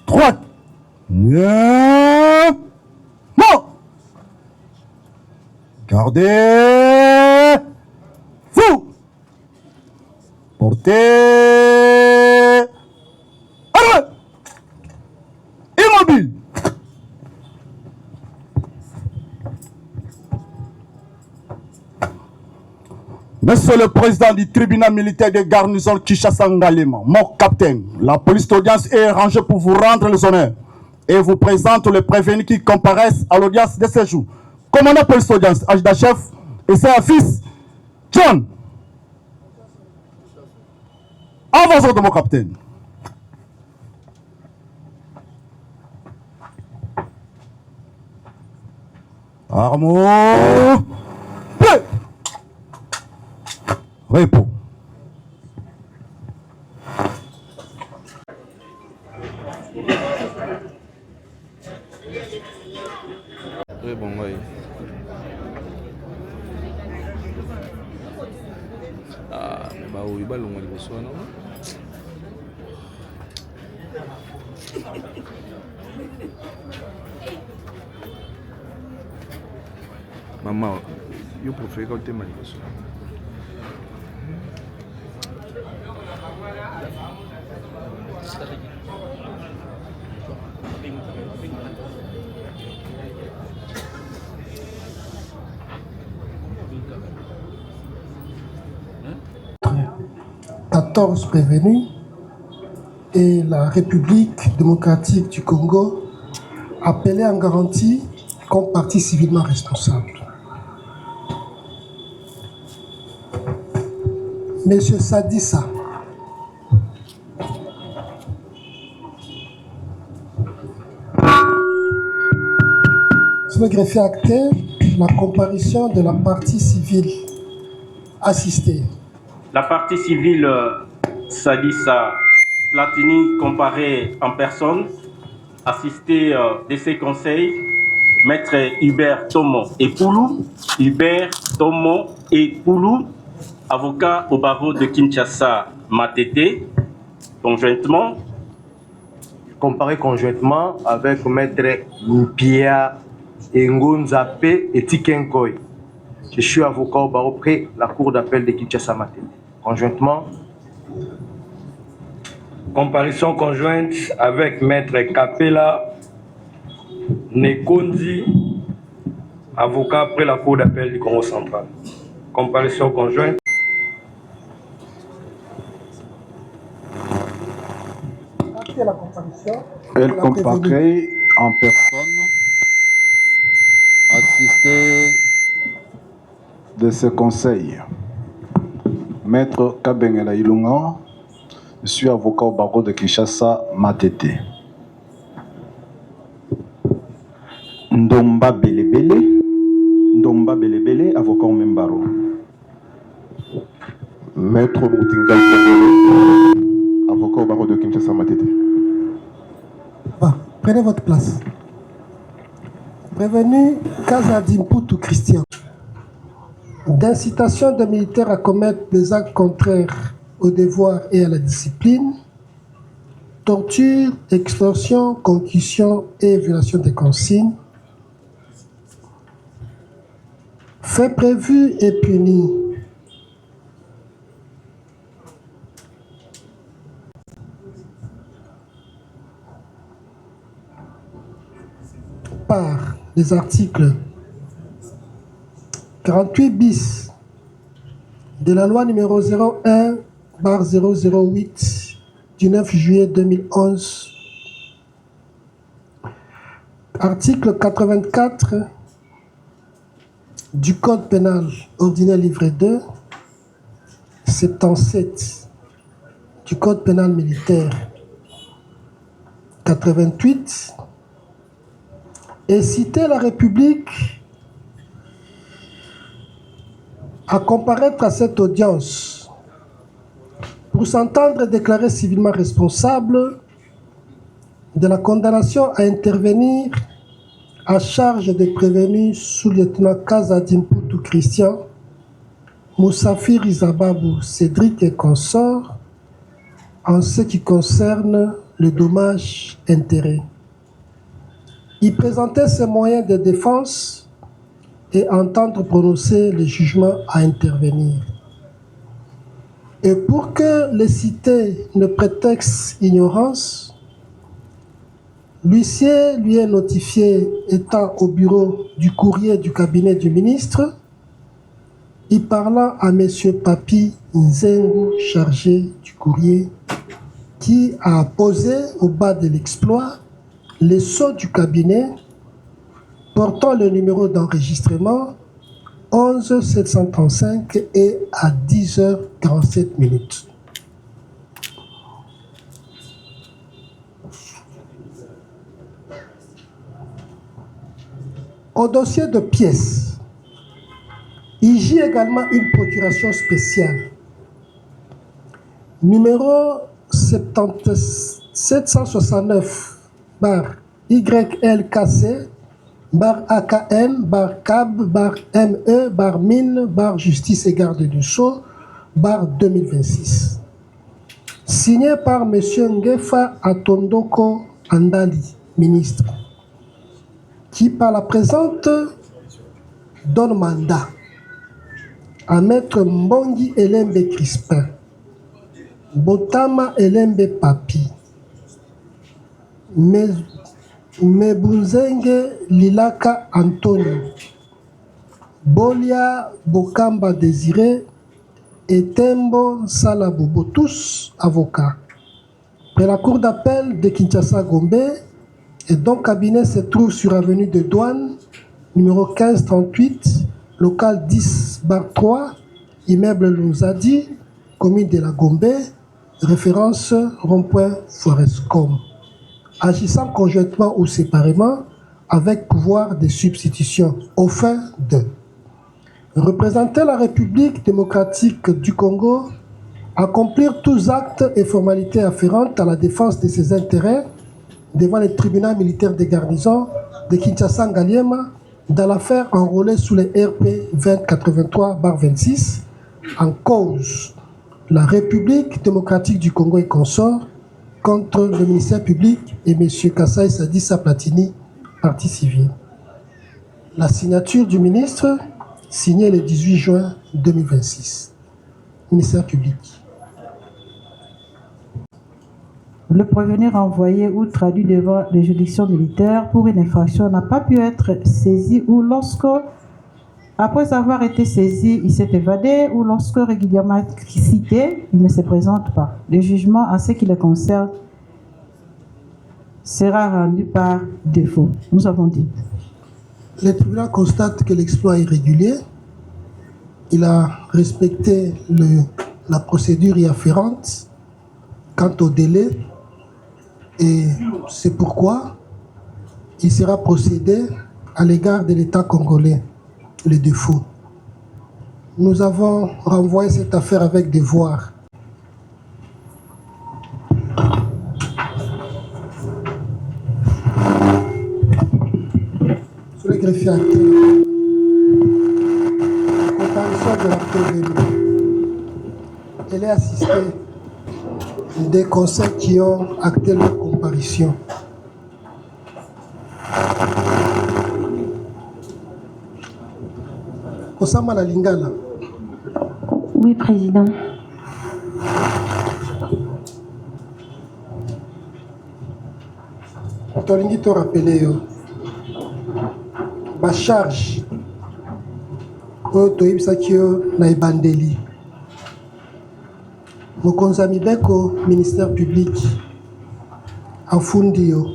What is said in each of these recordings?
Droite. Bien. Mort. Gardez. Vous. Portez. Arrête. Immobile. Monsieur le président du tribunal militaire de garnison Kinshasa Ngalema, mon capitaine, la police d'audience est rangée pour vous rendre les honneurs et vous présente les prévenus qui comparaissent à l'audience de ce jour. Commandant police d'audience, adjudant-chef, et c'est un fils, John. Avancez de mon capitaine. Armes. Prêt. Repos. Très bon, oui. Ah, bah oui, bah l'on va le soir, non? Maman, je préfère quand tu es mal. Prévenus et la République démocratique du Congo appelée en garantie comme partie civilement responsable. Monsieur Sadissa, je veux greffer acté la comparution de la partie civile assistée. La partie civile Sadissa Platini comparée en personne, assisté de ses conseils, Maître Hubert Tomo et Poulou, Hubert Tomo et Poulou, avocat au barreau de Kinshasa Matete, conjointement. Comparé conjointement avec Maître Mpia Ngunzape et Tikenkoy. Je suis avocat au barreau près la cour d'appel de Kinshasa Matete. Conjointement. Comparution conjointe avec Maître Kapela Nekondi, avocat après la cour d'appel du Congo central. Comparution conjointe. Elle comparait en personne, assistée de ses conseils. Maître Kabengela Ilunga, je suis avocat au barreau de Kinshasa Matete. Ndomba Belebele, avocat au même barreau. Maître Moutingal Kongole, avocat au barreau de Kinshasa Matete. Prenez votre place. Prévenu Kazadimputu Christian, d'incitation de militaires à commettre des actes contraires au devoir et à la discipline, torture, extorsion, concussion et violation des consignes, faits prévus et punis. Par les articles 48 bis de la loi numéro 01/008 du 9 juillet 2011 Article 84 du Code pénal ordinaire livret 2, 77 du Code pénal militaire 88, et citer la République à comparaître à cette audience pour s'entendre déclarer civilement responsable de la condamnation à intervenir à charge des prévenus sous-lieutenant Kazadim Poutou Christian, Moussafir Isababou, Cédric et consorts en ce qui concerne le dommage-intérêt. Il présentait ses moyens de défense et entendre prononcer le jugement à intervenir. Et pour que les cités ne prétextent ignorance, l'huissier lui est notifié étant au bureau du courrier du cabinet du ministre, y parlant à M. Papi Nzengu, chargé du courrier, qui a posé au bas de l'exploit les sceaux du cabinet portant le numéro d'enregistrement 11 735 et à 10h47. Au dossier de pièces, il y a également une procuration spéciale. Numéro 769 bar YLKC bar AKN bar CAB bar ME bar Mine bar Justice et Garde du Sceau bar 2026. Signé par M. Ngefa Atondoko Andali, ministre, qui par la présente donne mandat à Maître Mbongi Elembe Crispin, Botama Elembe Papi, Mebunzenge Lilaka Antonio, Bolia Bokamba Désiré et Tembo Salabobo, tous avocats. Près la cour d'appel de Kinshasa Gombe, et dont cabinet se trouve sur avenue de Douane, numéro 1538, local 10/3, immeuble Lunzadi, commune de la Gombe, référence rond-point Forescom, agissant conjointement ou séparément avec pouvoir de substitution aux fins de représenter la République démocratique du Congo, accomplir tous actes et formalités afférentes à la défense de ses intérêts devant le tribunal militaire de garnison de Kinshasa-Ngaliema dans l'affaire enrôlée sous les RP 2083/26 en cause la République démocratique du Congo et consorts contre le ministère public et M. Kassaï Sadissa Platini, partie civile. La signature du ministre, signée le 18 juin 2026. Ministère public. Le prévenu renvoyé ou traduit devant les juridictions militaires pour une infraction n'a pas pu être saisi ou lorsque, après avoir été saisi, il s'est évadé ou lorsque régulièrement cité, il ne se présente pas. Le jugement en ce qui le concerne sera rendu par défaut. Nous avons dit. Le tribunal constate que l'exploit est régulier. Il a respecté la procédure y afférente quant au délai. Et c'est pourquoi il sera procédé à l'égard de l'État congolais, les défauts. Nous avons renvoyé cette affaire avec devoir. Sur le greffier acté, la comparution de la prévenue, elle est assistée des conseils qui ont acté leur comparution. Osama la Lingala. Oui, Président. Tolingi te rappeler ma charge oyo toyebisaki yo na ebandeli. Mokonzi ya Mibeko, ministère public, afundi yo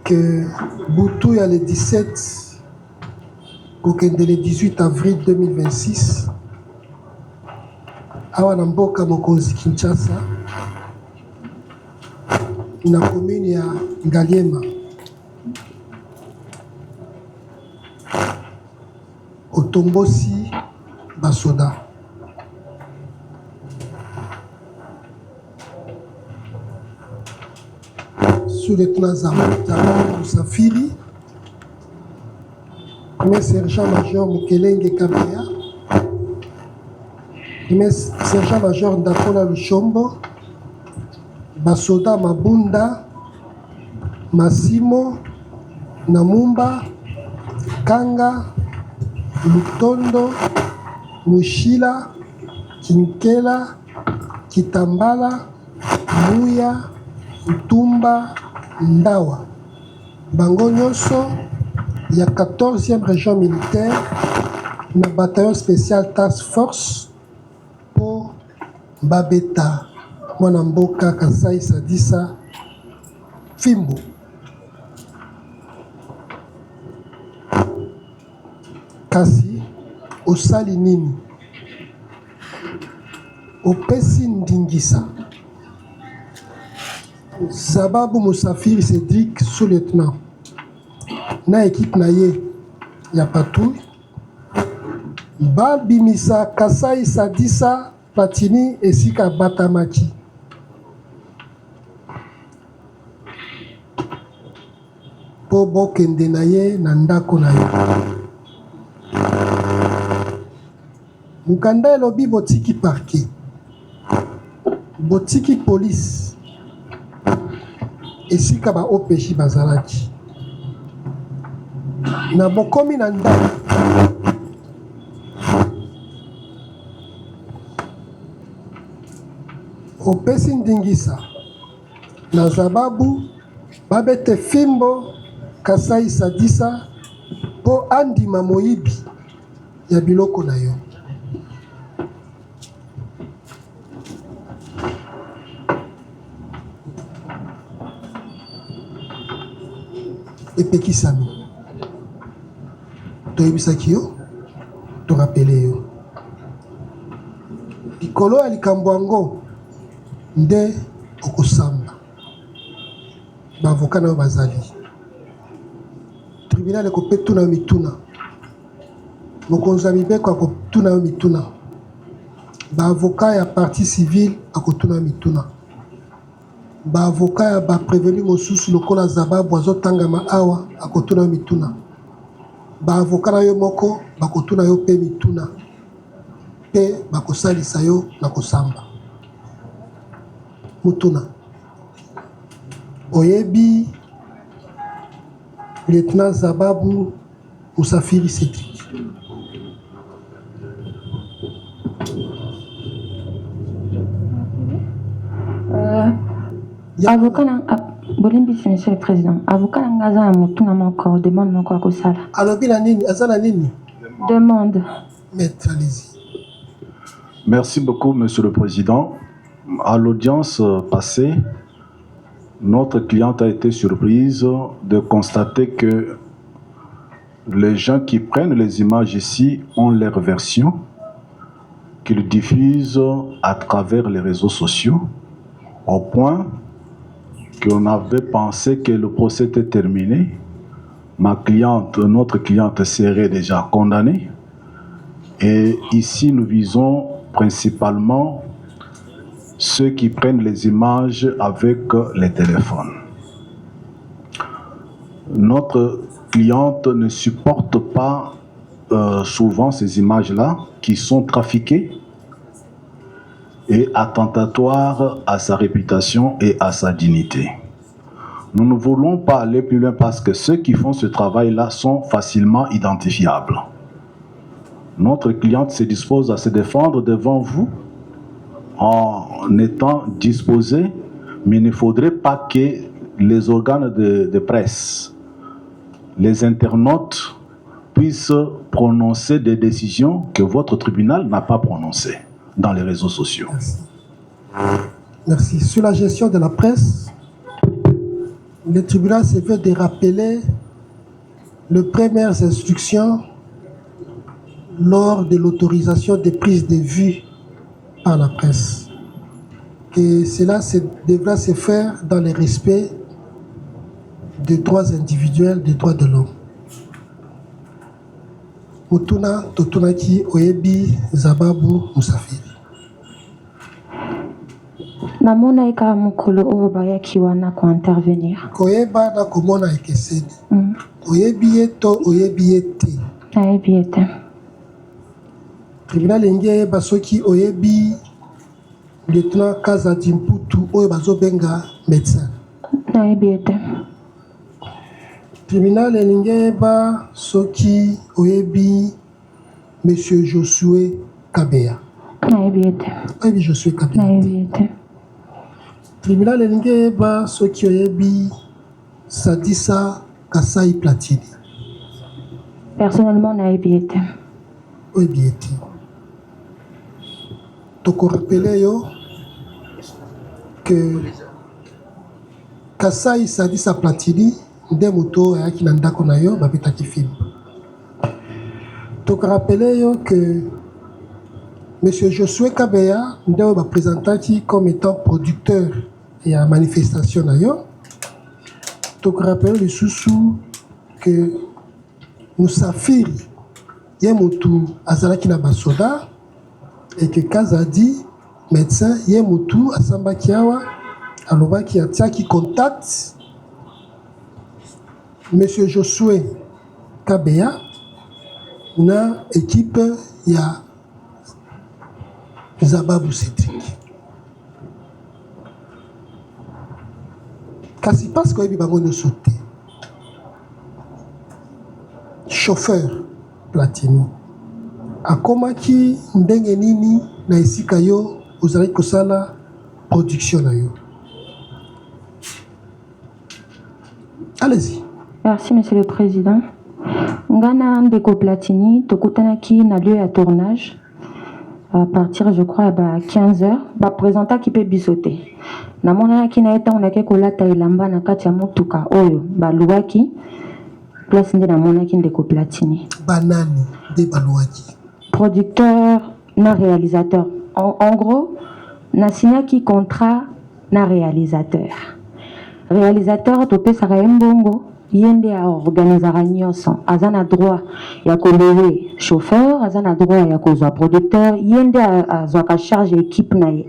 que Boutou y a le 17, Kokende le 18 avril 2026, awa na mboka mokonzi Kinshasa, na commune ya Ngaliema, otombosi basoda. Sous-lieutenant Zaman Moussafiri, premier sergent-major Mukelenge Kabea, premier sergent-major Ndakola Lushombo, basoda Mabunda, Massimo, Namumba, Kanga, Lutondo, Mushila, Kinkela, Kitambala, Muya, Utumba, Ndawa. Bango nyonso ya 14e région militaire na bataillon spécial task force pour Babeta mwana mboka Kasai Sadisa Fimbo. Kasi osali nini? Opesi ndingisa. Sababu Moussafiri Cédric, sous-lieutenant, na équipe na ye ya patrouille, babimisa Kasai Sadisa Platini esika batamaki. Po bokende na ye na ndako na ye. Mukanda elobi botiki parquet, botiki police, esika ba OPJ bazalaki. Na bokomi na ndako, opesi ndingisa na sababu babete Fimbo Kasai Sadisa po andima moyibi ya biloko na yo. Epekisami toyebisaki yo, torapele yo likolo ya likambo yango nde okosamba baavoka na yo bazali. Tribunal ekope tuna yo mituna, mokonzi ya mibeko akotuna yo mituna, baavoka ya partie civile akotuna yo mituna, baavoka ya baprevenu mosusu lokola Zababu azotangama awa akotuna yo mituna, baavoka na yo moko bakotuna yo pe mituna pe bakosalisa yo na kosamba. Mutuna oyebi lieutenant Zababu Moussafiri Cédric. Avocat, monsieur le président. Avocat Ngaza Mutuna encore demande encore que ça. Alobi la nini, azana nini? Demande. Maître, allez-y. Merci beaucoup, Monsieur le Président. À l'audience passée, notre cliente a été surprise de constater que les gens qui prennent les images ici ont leur version, qu'ils diffusent à travers les réseaux sociaux, au point qu'on avait pensé que le procès était terminé. Notre cliente serait déjà condamnée. Et ici, nous visons principalement ceux qui prennent les images avec les téléphones. Notre cliente ne supporte pas souvent ces images-là qui sont trafiquées et attentatoires à sa réputation et à sa dignité. Nous ne voulons pas aller plus loin parce que ceux qui font ce travail-là sont facilement identifiables. Notre cliente se dispose à se défendre devant vous en étant disposée, mais il ne faudrait pas que les organes de presse, les internautes puissent prononcer des décisions que votre tribunal n'a pas prononcées dans les réseaux sociaux. Merci. Merci. Sur la gestion de la presse, le tribunal se fait de rappeler les premières instructions lors de l'autorisation des prises de vue par la presse. Et cela devra se faire dans le respect des droits individuels, des droits de l'homme. Mutuna Totunaki Oyebi Zababu Musafiri. Namona eka mukolo oyo bayaki wana ko intervenir. Koyeba na komona ekeseni. Oyebi eto oyebi ete. Nayebi ete. Tribunal inge basoki oyebi lieutenant Kazadi Mputu oyo bazobenga médecin. Nayebi ete. Tribunal inge basoki oyebi monsieur Josué Kabea. Nayebi ete. Oyebi Josué Kabea. Nayebi ete. Tribunal elingi basoki oyebi Sadissa Kasai Platini. Personnellement, nayebi ete. Oyebi ete. Toko rappele yo que Kasai Sadissa Platini nde moto ayaki na ndako na yo babetaki film. Toko rappele yo que monsieur Josué Kabea nde oyo baprésentaki comme étant producteur ya manifestation na yo. Toko rappele lisusu que Musafiri ye motu azalaki na basoda et que Kazadi médecin ye motu asambaki awa alobaki atiaki contact monsieur Josué Kabea na équipe ya Zababu Cédric. Kasi parce que oyebi bango nyonso te. Chauffeur Platini akomaki ndenge nini na esika yo ozalaki kosala production na yo. Allez-y. Merci, Monsieur le Président. Ngana Ndeko Platini, tokutanaki na lieu à tournage. À partir, je crois, à 15h, bah présenta qui peut bisoter. Na mona ki na eta on a ke kolata ilamba na kati ya mutuka oyo ba luwaki place nde na mona ki Ndeko Platini. Banani de baluwaki. Producteur na réalisateur. En gros, na signé qui contrat na réalisateur. Réalisateur topé Sarayembongo. Yende a organisera nyonso azana droit ya kolewe chauffeur azana droit ya kozwa producteur yende azwa ka charge équipe na ye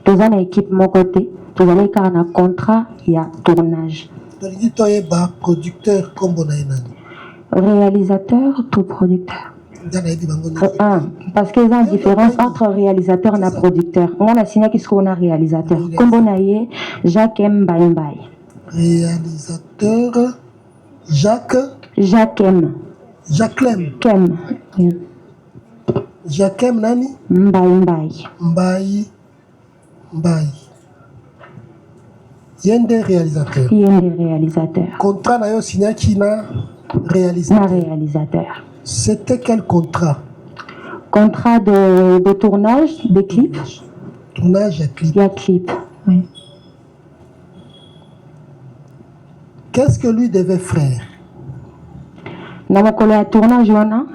tozana équipe mokote tozana ka na contrat ya tournage tolingi toyeba producteur kombo na enani réalisateur tout producteur parce qu'il y a une différence entre réalisateur et producteur. On a signé qu'il y a un réalisateur. Comme on a dit, Jacques M. Mbaye. Réalisateur Jacques M. Kem. Jacques M. Nani? Mbaye. Yende réalisateur. Contrat na yo signé qui na réalisateur. C'était quel contrat? Contrat de tournage, de clip. Tournage et clip. Il y a clip, oui. Qu'est-ce que lui devait faire? Dans mon tournage,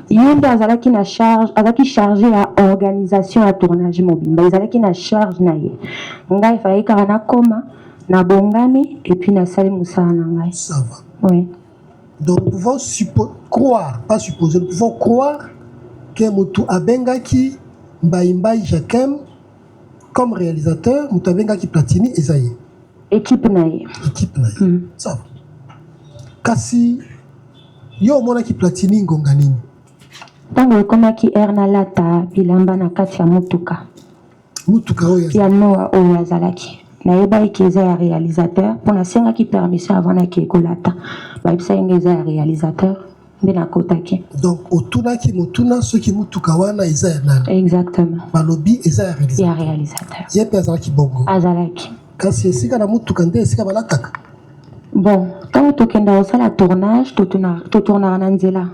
il y a qui na charge, qui chargé à organisation à tournage mobile. Il y a qui na charge na ye. Il fallait qu'il y ait coma, na bongami et puis na sali moussa na. Ça va. Oui. Donc nous pouvons croire, pas supposer, nous pouvons croire que Moutou Abengaki Mbaye Jacquem comme réalisateur, Moutou Abengaki Platini et Zaye. Équipe naïe. Ça va. Kasi yo mona ki Platini ngonganini. Tango koma ki erna lata bilamba na kati ya mutuka. Mutuka oya. Ya no oya zalaki. Na yeba ikiza ya réalisateur pour na senga ki permission avant na ki kolata. Ba ibisa ingeza ya réalisateur ndena kotaki. Donc otuna ki mutuna so ki mutuka wana eza ya nani? Exactement. Balobi eza ya réalisateur. Ya réalisateur. Yepe azalaki bongo. Azalaki. Kasi esika na mutuka nde esika balataka. Bon, quand tu kenda osala tournage, tu tournes na nzela.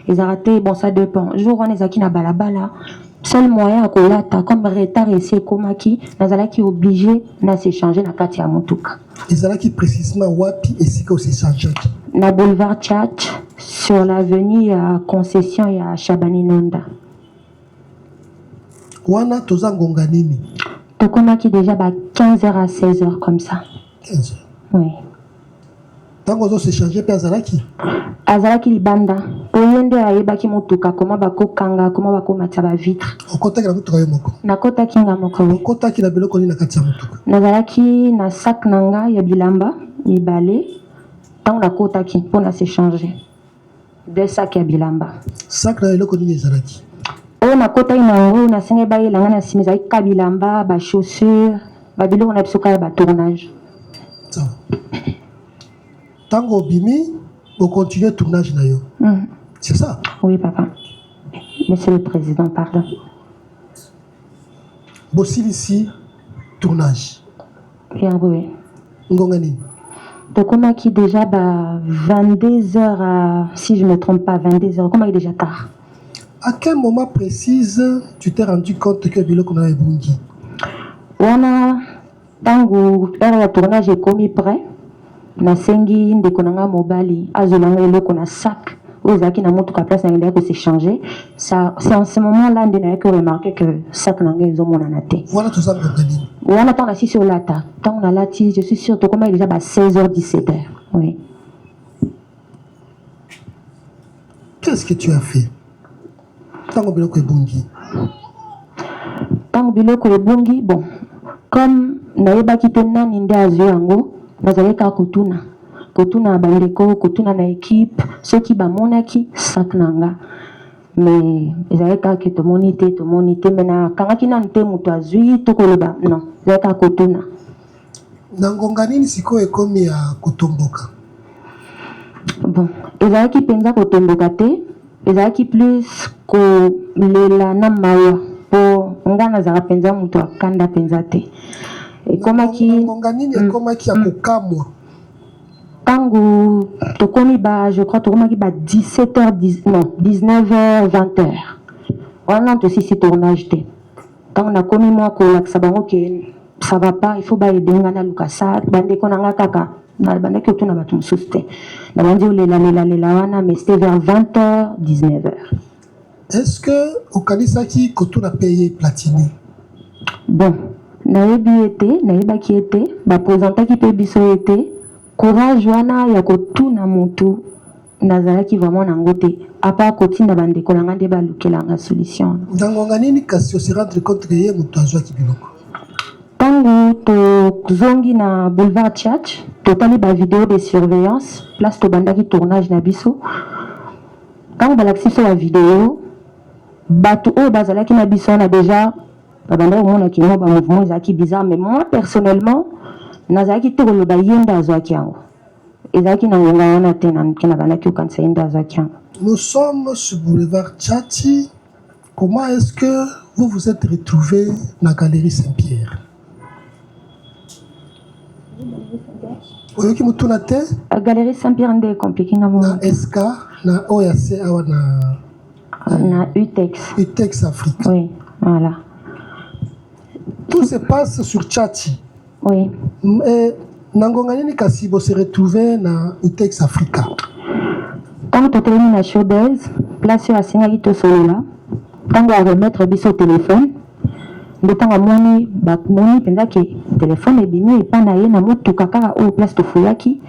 Ils arrêtent, bon ça dépend. Jour on est na balabala, seul moyen à kolata comme retard ici komaki nazalaki obligé na s'échanger na kati ya mutuka. Ezalaki précisément wapi esika osechangeaki? Na boulevard Tchatch sur l'avenue ya concession ya Shabani Nonda. Wana toza ngonga nini? Tokomaki déjà ba 15h à 16h comme ça. 15h. Oui. Tango zo s'échanger pe azalaki? Azalaki libanda. Oyende ayebaki mutuka koma bakokanga koma bakomata ba vitre. Okotaki na mutuka yo moko? Nakotaki nga moko. Okotaki na biloko nini na kati ya mutuka? Nazalaki na sac nanga ya bilamba mibale. Tango nakotaki mpona s'échanger. 2 sacs ya bilamba. Sac na biloko nini ezalaki? Oh nakotaki nango nasengi bayelanga na nsima ezalaki ka bilamba ba chaussures babiloko na biso kaka ba tournage. Tango obimi, on continue le tournage na yo. C'est ça? Oui, papa. Monsieur le Président, pardon. Bossil ici, tournage. Bien, oui. Ngongani. Donc, on a qui déjà 22h à, si je ne me trompe pas, 22h, comment il est déjà tard? À quel moment précis tu t'es rendu compte que Biloko na ebungi? On a, tango, le tournage est commis prêt. Na sengi ndeko nanga mobali azolanga eloko na sac ozaki na moto ka place na ndeko s'échanger ça c'est en ce moment là ndena que remarquer que sac nanga ezomona na te voilà tout ça ngani wana tant assis sur lata tant na lati je suis sûr to comment il déjà 16h 17h oui. Qu'est-ce que tu as fait tango biloko ebungi? Tango biloko ebungi bon comme nayebaki te nani nde azwi yango nazaleka kotuna bandeko kotuna na équipe ceux qui bamonaki sac nanga mais ezaleka ke tomoni te mena kangaki nanu te moto azwi tokoloba non ezaleka kotuna na ngonga nini sikoyo ekomi ya kotomboka? Bon ezalaki mpenza kotomboka te ezalaki plus kolela na mawa po nga nazala mpenza moto akanda mpenza te ekomaki ngonga nini ekomaki ya kokamwa tango tokomi je crois tokomaki 17h non 19h 20h wana tosisi tournage te tango nakomi mwa kolakisa bango ke ça va pas il faut baedenga na luka sac bandeko nanga kaka bandaki otuna bato mosusu te na bandi olela wana mais c'était vers 20h 19h. Est-ce que okanisaki kotuna paye Platini? Bon nayebaki ete baprésentaki mpe biso ete courage wana ya kotuna motu nazalaki vraiment nango te apa kotinda bandeko nanga nde balukelanga solution. Ndangonga nini kasi ose rendre compte ke ye moto azwaki biloko? Tango tozongi na boulevard Tchatch totali bavideo de surveillance place tobandaki tournage na biso tango balakisi biso bavideo bato oyo bazalaki na biso wana déjà babanda komona kino bamouvement ezalaki bizarre mais moi personnellement nazalaki te koloba ye nde azwaki yango ezalaki na ngonga wana te na bandaki okanisa ye nde azwaki yango. Nous sommes sur boulevard Tchatchi. Comment est-ce que vous vous êtes retrouvés dans la galerie Saint-Pierre? Oyoki mutuna te? Galerie Saint-Pierre nde compliqué na mo. Na SK na OAC awa na UTEX. UTEX Afrique. Oui, voilà. Tout se passe sur Tchatchi. Oui. Et nangonga nini kasi bo se retrouver na UTEX Africa? Quand tu termines la showbiz, place sur la signal to solola. Quand on va remettre biso téléphone, de temps à moni penza ke téléphone ebimi epa na ye na moto kaka o place to fuyaki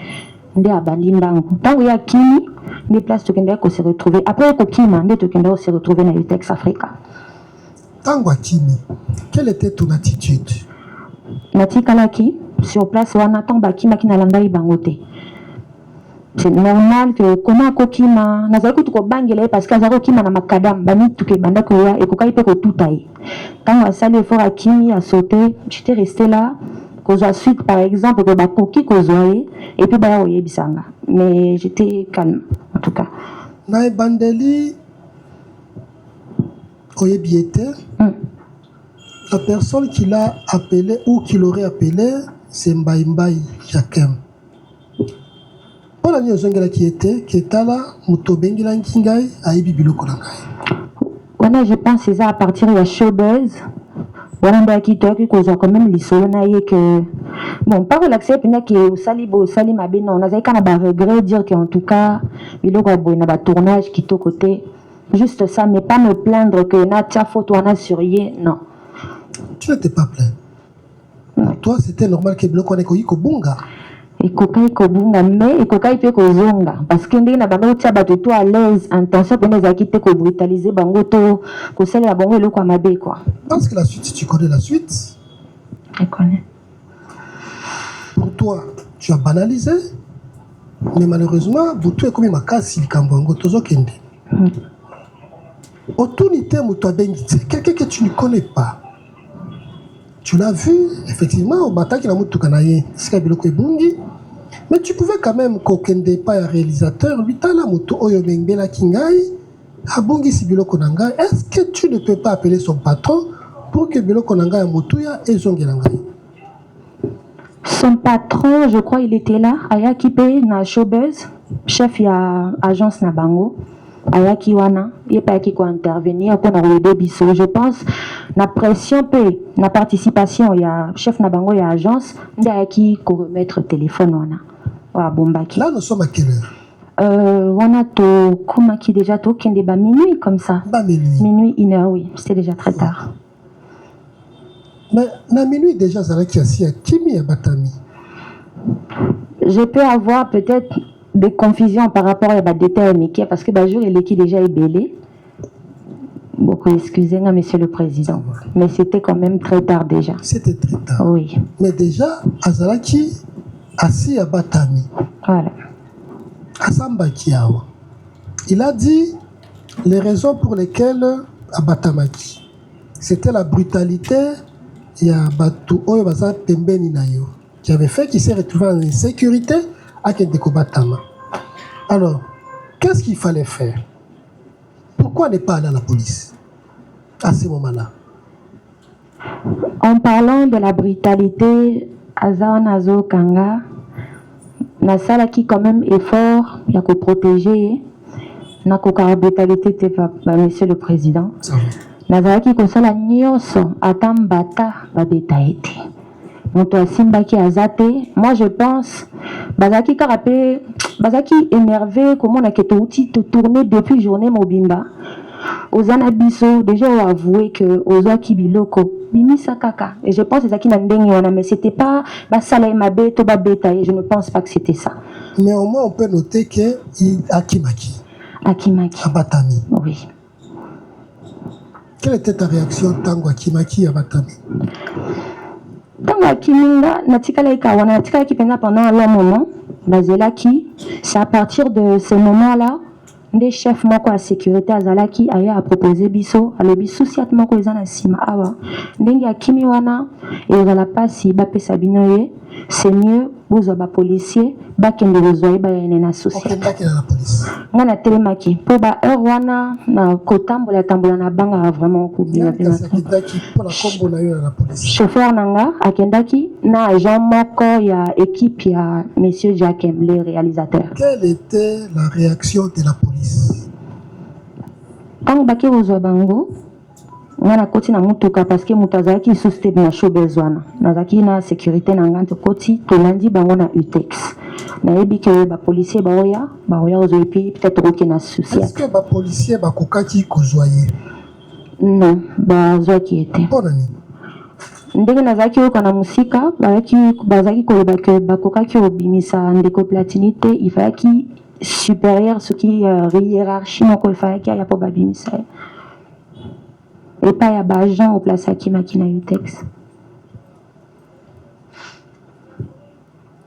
nde abandi mbangu. Tango ya kini nde place to kenda ko se retrouver. Après ko kima nde to kenda se retrouver na UTEX Africa. Tango akini, quelle était ton attitude? Natikalaki sur place wana tango bakima ki na landai bangote. C'est normal que comment kokima nazali ko bangela parce que azako kima na makadam bani tuke banda ko ya ekokai pe ko tutaye. Quand on sali fort akimi a sauté, j'étais resté là que je suite par exemple que bakoki ko zoye et puis ba oyebisanga. Mais j'étais calme en tout cas. Na bandeli oyebiete. La personne qui l'a appelé ou qui l'aurait appelé, c'est Mbaye Jakem. Pour l'année qui était là, Moto Bengila Nkingai, Aibi Biloko Nangai. On Wana, je pense que c'est à partir de la showbuzz. Voilà, qui cause quand même les solos que bon, pas relaxer, puis que au sali ma ben, on a regret dire qu'en tout cas, il y a un tournage qui est au côté. Juste ça, mais pas me plaindre que na tia photo on a surveillé, non. Tu n'étais pas plaint. Pour toi, c'était normal que bloc on ait ko bunga. Et kokai ko bunga, mais et kokai pe ko zonga, parce que ndé na bango tia bato to à l'aise, intention pour les acquitter ko brutaliser bango to ko sali la bango le ko mabe quoi. Parce que la suite, tu connais la suite. Je connais. Pour toi, tu as banalisé, mais malheureusement, Boutou est comme ma casse, il cambango, tozo kende. Autorité, quelqu'un que tu ne connais pas. Tu l'as vu, effectivement, au bataille qui a moutou kanaye, mais tu pouvais quand même kokende pas un réalisateur, lui t'as la moto oyo bengela kingai, abongi si bilo konanga. Est-ce que tu ne peux pas appeler son patron pour que bilo konanga ya motuya et zongelangai? Son patron, je crois, il était là, Ayaki Pe na showbuzz, chef ya agence na bango. Ayaki wana, il pas qui intervenir pour nous aider biso. Je pense la pression pe, la participation il y a chef na bango ya agence, Ayaki ko remettre téléphone wana. Wa bombaki. Là nous sommes à quelle heure? Wana to kuma qui déjà to kende ba minuit comme ça. Ba minuit. Minuit 1h oui, c'était déjà très tard. Mais na minuit déjà ça qui assis à Kimi et Batami. Je peux avoir peut-être des confusions par rapport à la détail Mickey parce que jour il est déjà ébélé. Beaucoup excusez-moi monsieur le président, mais c'était quand même très tard déjà. C'était très tard. Oui. Mais déjà Azalaki assis à Batami. Voilà. Asamba Kiawa. Il a dit les raisons pour lesquelles à Batamaki. C'était la brutalité il y a Batou Oyo Baza Pembeni Nayo qui avait fait qu'il s'est retrouvé en insécurité à Kendeko Batama. Alors, qu'est-ce qu'il fallait faire? Pourquoi ne pas aller à la police à ce moment-là? En parlant de la brutalité, Azan Azo Kanga, la salle qui quand même effort, il y a qu'à protéger, n'a qu'à brutalité, monsieur le président. Nazaraki kosala nyonso atambata babetaete. Moto asimbaki azate. Moi je pense bazaki karape bazaki énervé comment on a que tout tourner depuis journée mobimba. Ozana biso déjà on a avoué que ozaki biloko bimisa kaka et je pense que zaki na ndenge wana mais c'était pas basala mabe to babetaete, je ne pense pas que c'était ça. Mais au moins on peut noter que Akimaki Abatami. Oui. Quelle était ta réaction tango Akimaki Abatami? Tango Akiminga, natikala ikawana, natikala kipenda pendant un long moment, bazelaki, c'est à partir de ce moment-là, des chefs moko à sécurité azalaki aya a proposé biso, alobi souciat moko ezana sima awa, ndenge akimi wana, et ozala pasi bapesa binoye, c'est mieux bozwa ba policier bakende bozwa ba yene na souciat. Nga na telemaki po ba heure wana na kotambola tambola na banga vraiment kubina pena. Chauffeur nanga akendaki na agent moko ya équipe ya monsieur Jacques le réalisateur. Quelle était la réaction de la police? Quand baki bozwa bango ngana koti na mutuka parce que mutazaki susté na showbezwana nazaki na sécurité na ngante koti to lundi bango na UTEX na yebi que ba policier baoya ozo puis peut-être oké na souci. Est-ce que ba policier ba kokaki kozoyer? Non, ba zoaki était. Bonani. Ndenge nazaki ko na musika bazaki ko ba que ba kokaki obimisa ndeko platinité il fallait qui supérieur ce qui hiérarchie moko il fallait qu'il y a pas babimisa. Et pas ya bagent au place Akimaki na UTEX.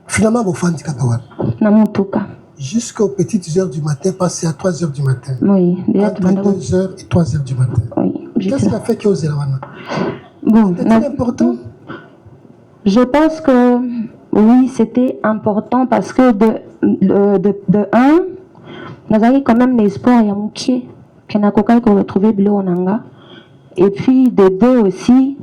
Finalement, vous faites Kakawan. Na mutuka. Jusqu'aux petites heures du matin, passé à 3 heures du matin. Oui. Entre 2 heures et 3 heures du matin. Oui. Qu'est-ce qui a fait que vous êtes là? Bon, c'était important. Je pense que oui, c'était important parce que de un, nous avons quand même l'espoir ya mukie que na kokai ko retrouver bilo onanga. Et puis de deux aussi,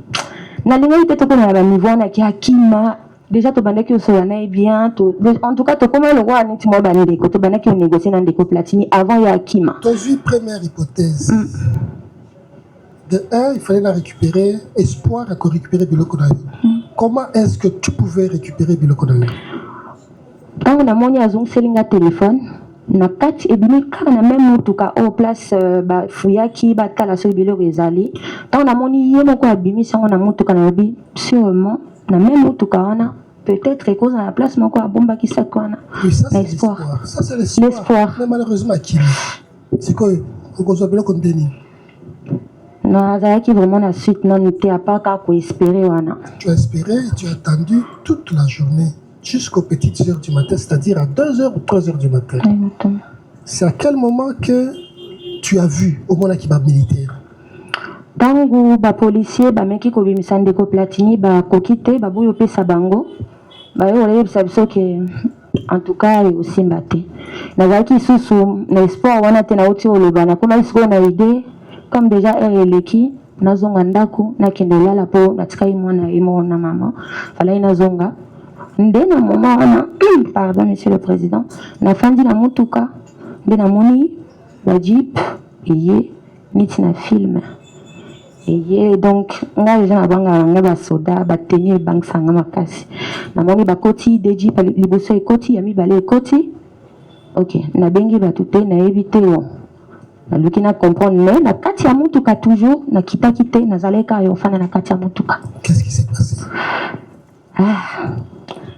na linga peut-être qu'on a niveau na ki akima déjà to bandaki osoyana bien to en tout cas to comment le roi ni timo bande ko to bandaki on négocier na ndeko platini avant ya akima. To vu première hypothèse. De un, il fallait la récupérer, espoir à récupérer Biloko Nayo. Comment est-ce que tu pouvais récupérer Biloko Nayo? Quand on a mon yazon selinga téléphone, na kati ebimi kaka na même mutuka au place ba fuyaki ba tala so biloko ezali. Quand on a moni yemo ko abimi sango na mutuka na bi sûrement na même mutuka wana peut-être à cause de la place moko a bomba qui ça quoi na. Oui, ça c'est l'espoir. Ça c'est l'espoir. Mais malheureusement qui c'est quoi on cause biloko ndeni. Non, qui vraiment la suite non était à part qu'à quoi espérer wana. Tu as espéré, tu as attendu toute la journée jusqu'aux petites heures du matin, c'est-à-dire à 2h ou 3h du matin. C'est à quel moment que tu as vu au moment qui va militaire? Tango ba policier ba meki ko bimisa ndeko Platini ba kokite ba boyo pesa bango ba yo le biso que en tout cas aussi mbaté na zaki susu na espoir wana te na uti olobana kuna isiko na idée comme déjà RLeki nazonga ndako na kendela po natika imwana imona mama fala inazonga ndena moment wana pardon monsieur le président na fandi na mutuka bena moni ba jeep eye niti na film eye donc nga les gens banga nga ba soda ba tenir bank sanga makasi na moni ba koti de jeep liboso ekoti yami bale ekoti OK na bengi ba tuté na éviter yo na lukina comprendre mais na kati ya mutuka toujours na kita kité na zaleka yo fana na kati ya mutuka. Qu'est-ce qui s'est passé?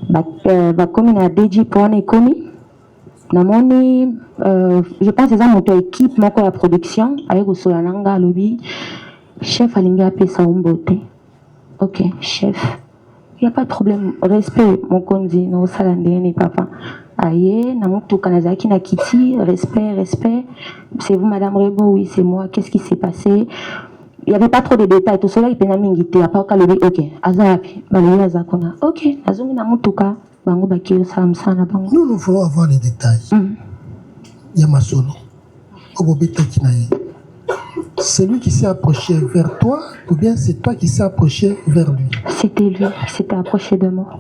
Ba komi na DJ pour na komi na moni je pense que ça mon équipe moko ya production avec osola nanga lobby chef alinga pesa ombote. OK chef il y a pas de problème respect mon kondi no sala ndeni papa aye na mutuka na zaki na kiti respect c'est vous madame Rebo oui c'est moi qu'est-ce qui s'est passé il y avait pas trop de détails tout cela il pena mingité à part kalobi OK azapi balobi azakona OK azongi na mutuka bango bakio samsana bango nous voulons avoir les détails ya masono obobeta kinaye celui qui s'est approché vers toi ou bien c'est toi qui s'est approché vers lui? C'était lui qui s'était approché de moi.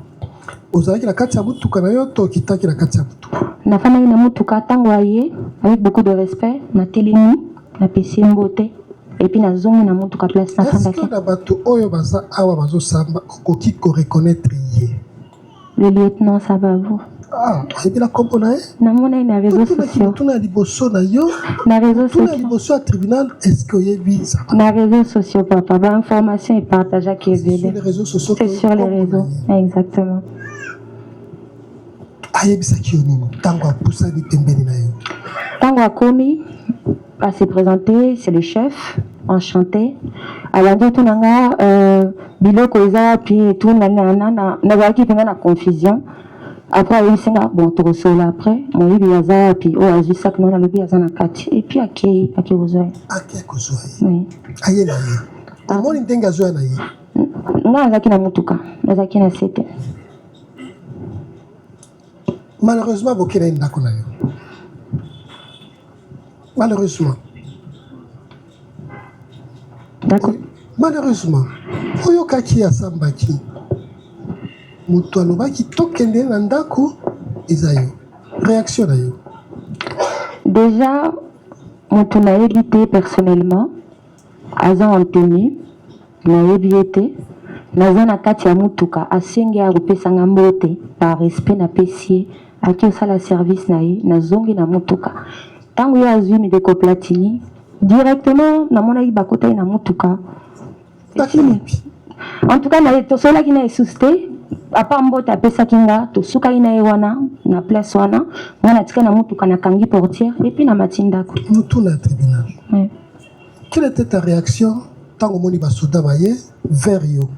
Ozalaki na kati ya mutuka na yo to kitaki na kati ya mutuka? Na fana ina mutuka tango aye avec beaucoup de respect na telemi na pesi mbote et puis na zongi na mutuka place na fanda ki. Est-ce que na bato oyo baza awa bazo samba okoki ko reconnaître ye? Le lieutenant Sabavo. Ah, et bien la comprendre. Na mona ina réseaux sociaux. Tout na liboso na yo. Na réseaux sociaux. Tout na liboso à tribunal est-ce que ye bi ça? Na réseaux sociaux papa, ba information et partage qui est sur les réseaux sociaux. C'est sur les réseaux. Exactement. Ayebisa ki onimo tango apusa di pembeni na yo. Tango akomi à se présenter, c'est le chef enchanté. Alors tout nanga biloko eza puis tout na baki penga na confusion. Après il singa bon to resola après mon libi yaza puis o azisa que na lobi yaza na kati et puis ake ozoya. Ake ozoya. Oui. Aye na ye. Amoni ndenga zoya na ye. Nga zaki na mutuka, zaki na sete. Malheureusement, Bokele ndako na yo. Malheureusement. D'accord. Malheureusement, oyo kaki ya sambaki. Mutu alobaki tokende na ndako ezayo. Réaction na yo. Déjà, mutu na évité personnellement, aza en tenue, na évité. Naza na kati ya mutuka asenge ya kopesa ngambote par respect na pesier aki osala service na ye na zongi na mutuka tango ya azwi Ndeko Platini directement na mona bakota na mutuka en tout cas na to sola ki na susté apa mbote apesa kinga to suka ina wana na place wana mona tika na mutuka na kangi portière et puis na matinda ko mutu na tribunal. Quelle était ta réaction tango moni basoda baye vers yo?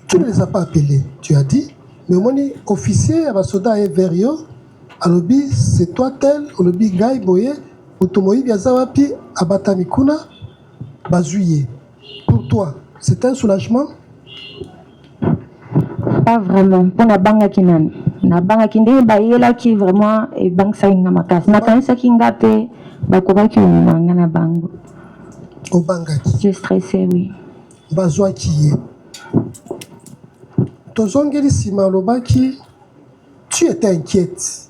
Tu ne les as pas appelés, tu as dit, mais mon officier à Basoda et Verio, à l'obi, c'est toi tel, au lobby Gaï Boye, Otomoï Biazawapi, Abatamikuna, Bazouye. Pour toi, c'est un soulagement? Pas vraiment. Pour la banga kinan. Na banga kinde bayela qui vraiment et bang sa inga makas. Na kanisa kinga pe bakoba ki nanga na bango. Au banga ki. Je stressé oui. Bazwa qui est. Tozongeli Simalobaki, tu étais inquiète.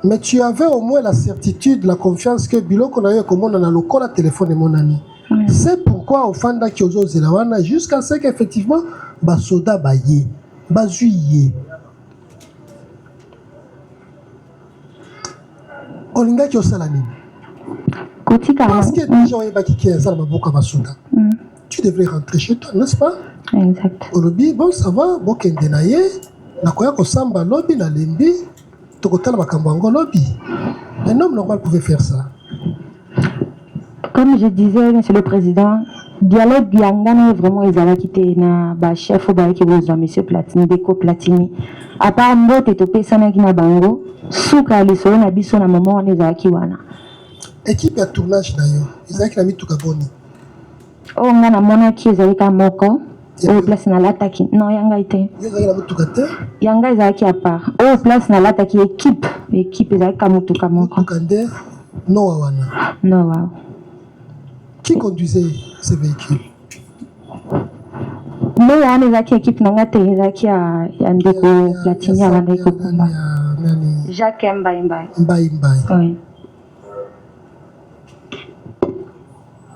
Mais tu avais au moins la certitude, la confiance que Biloko na yo comme on a le téléphone de mon ami. C'est pourquoi au fanda qui ozo zelawana jusqu'à ce qu'effectivement basoda baye bazuye olinga ki osala nini parce que déjà on est qui est maboka basoda tu devrais rentrer chez toi n'est-ce pas exact olobi bon ça va bokende na ye nakoya kosamba lobi na lembi tokotala makambo yango lobi un homme normal pouvait faire ça. Comme je disais, Monsieur le Président, dialogue yangana vraiment ezala kité na ba chef ou ba ki bozo Monsieur Platini Deko Platini. À part mbote to pesa na kina bango, suka lisolo na biso na moment on ezala ki wana. Équipe ya tournage na yo, ezala ki na mituka boni. Oh ngana mona ki ezala ka moko. Oh place na lataki. Non yanga ite. Yo ezala na mituka te. Yanga ezala ki à part. Oh place na lataki équipe ezala ka mutuka moko. Mutuka nde no wana. No wow. Qui conduisait ces véhicules? Non, il y a une équipe qui a Ndeko Platini à Ndeko Kumba. Jacques Mbaye. Mbaye. Oui.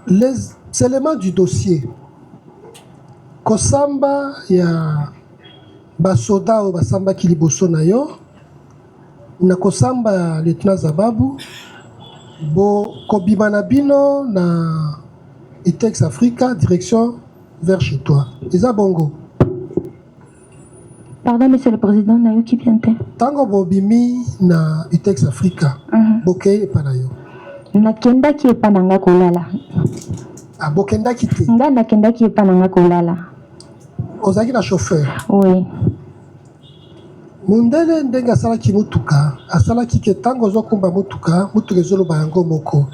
Les éléments du dossier. Kosamba ya basoda ou basamba kiliboso na yo. Na kosamba lieutenant Zababu. Bo kobimana bino na Itex Africa direction vers chez toi. Isa bongo. Pardon Monsieur le Président, na yo ki biente. Tango bobimi na Itex Africa. Bokei pa na yo. Na kenda ki epa nanga kolala. Ah bokenda ki te. Nga na kenda ki epa nanga kolala. Ozaki na chauffeur. Oui. Mundele ndenga asalaki mutuka asalaki ke tango ozokumba mutuka ezoloba yango moko,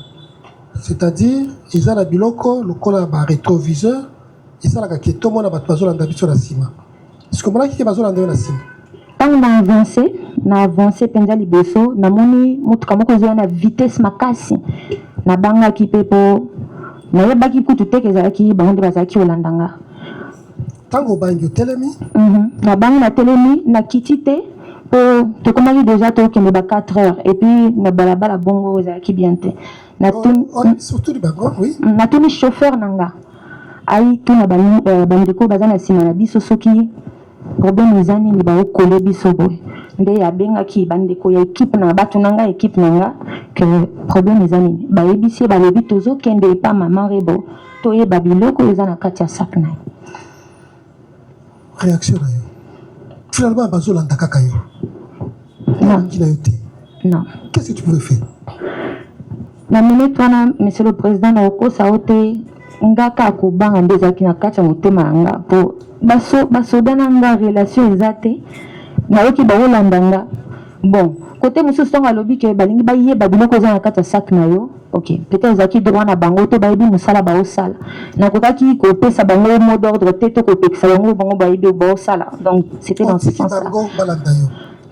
c'est-à-dire ezala biloko lokola ba rétroviseur esalaka ke tomona bato bazolanda biso na nsima siko monaki ke bazolanda yo na nsima ntango na avance mpenza liboso namoni mutuka moko ezoya na vitesse makasi nabangaki mpe mpo nayebaki kutu teke ezalaki bango nde bazalaki kolandanga. Tango bangi otelemi na bangi na telemi na kiti te po tokomaki déjà tokende ba 4 heures et puis na balabala bongo ezalaki bien te surtout bango oui natuni chauffeur nanga ai tuna bandeko baza na nsima na biso soki problème eza nini baokole biso boye nde abengaki bandeko ya équipe na bato nanga équipe nanga que problème eza nini bayebisi balobi tozokende epa mama rebo toyeba biloko eza na kati ya sak na ye. Réaction na yo. Finalement, bazolanda kaka yo. Non. Non. Qu'est-ce que tu pouvais faire? Na minute wana, Monsieur le Président, na okosa ote ngaka akobanga nde ezalaki na kati ya motema na nga po basoda na nga relation eza te nayoki baolanda nga. Bon, kote mosusu ntango alobi ke balingi bayeba biloko eza na kati ya sak na yo. Ok, peut-être ezalaki droit na bango to bayebi mosala baosala nakokaki kopesa bango mot d'ordre te to kopekisa bango bayebi baosala. Donc c'était dans ce sens-là.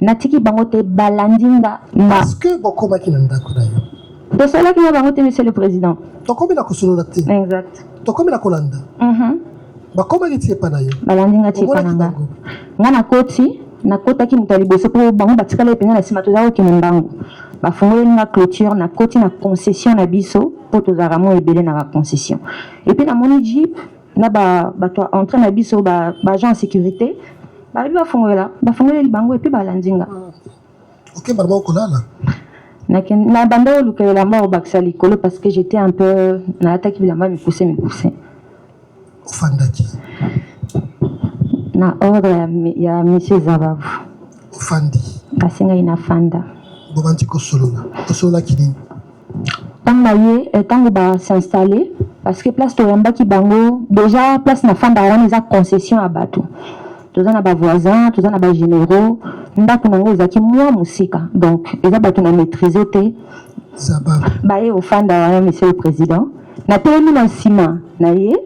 Natiki bango te balandi nga parce que bokomaki na ndako na yo tosalaki na bango te Monsieur le Président tokomi na kosolola te. Exact. Tokomi na kolanda bakomaki tie pa na yo balandi nga tie pa na nga nga nakotaki moto ya liboso mpo bango batikala epenza na nsima toza kokende mbango bafungoli nga clôture nakoti na concession na biso mpo tozalaka mo ebele na baconcession epuis namoni jeep na bato entre na biso baagent en sécurité bayebi bafungoleli bango epuis balandi nga okemba na bango kolala na banda olukelela mba obakisa likolo parce que j'étais un peu nalataki bilamba mikuse ofandaki na ordre ya Monsieur Zabavu ofandi basengai na fanda bobandi kosololaki nini ntango na ye ntango basinstalle parce que place toyambaki bango déjà place na fanda wana eza concession ya bato toza na bavoisin toza na bagénéraux ndako nango ezalaki mwa mosika donc eza bato na maîtrise te baye ofanda wana Monsieur le Président natelemi na nsima na ye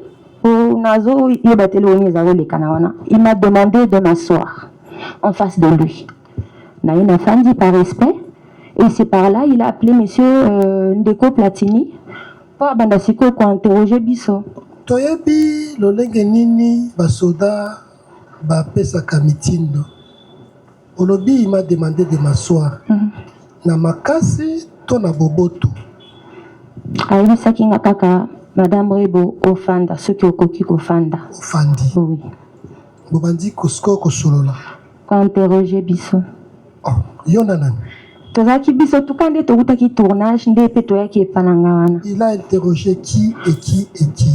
nazo yeba tele woni ezalo lekana wana il m'a demandé de m'asseoir en face de lui na une fandi par respect et c'est par là il a appelé Monsieur Ndeko Platini pour abanda siko ko interroger biso toyebi lolenge nini basoda bapesaka mitindo olobi il m'a demandé de m'asseoir na makasi to na boboto ayebisaki nga kaka Madame Rebo ofanda ce qui okoki kofanda. Ofandi. Oui. Bobandi kosko kosolola. Ko interroger biso. Oh, yona nani. Tozaki biso tukande tokutaki tournage nde pe toyaki epananga wana. Il a interrogé qui et qui et qui.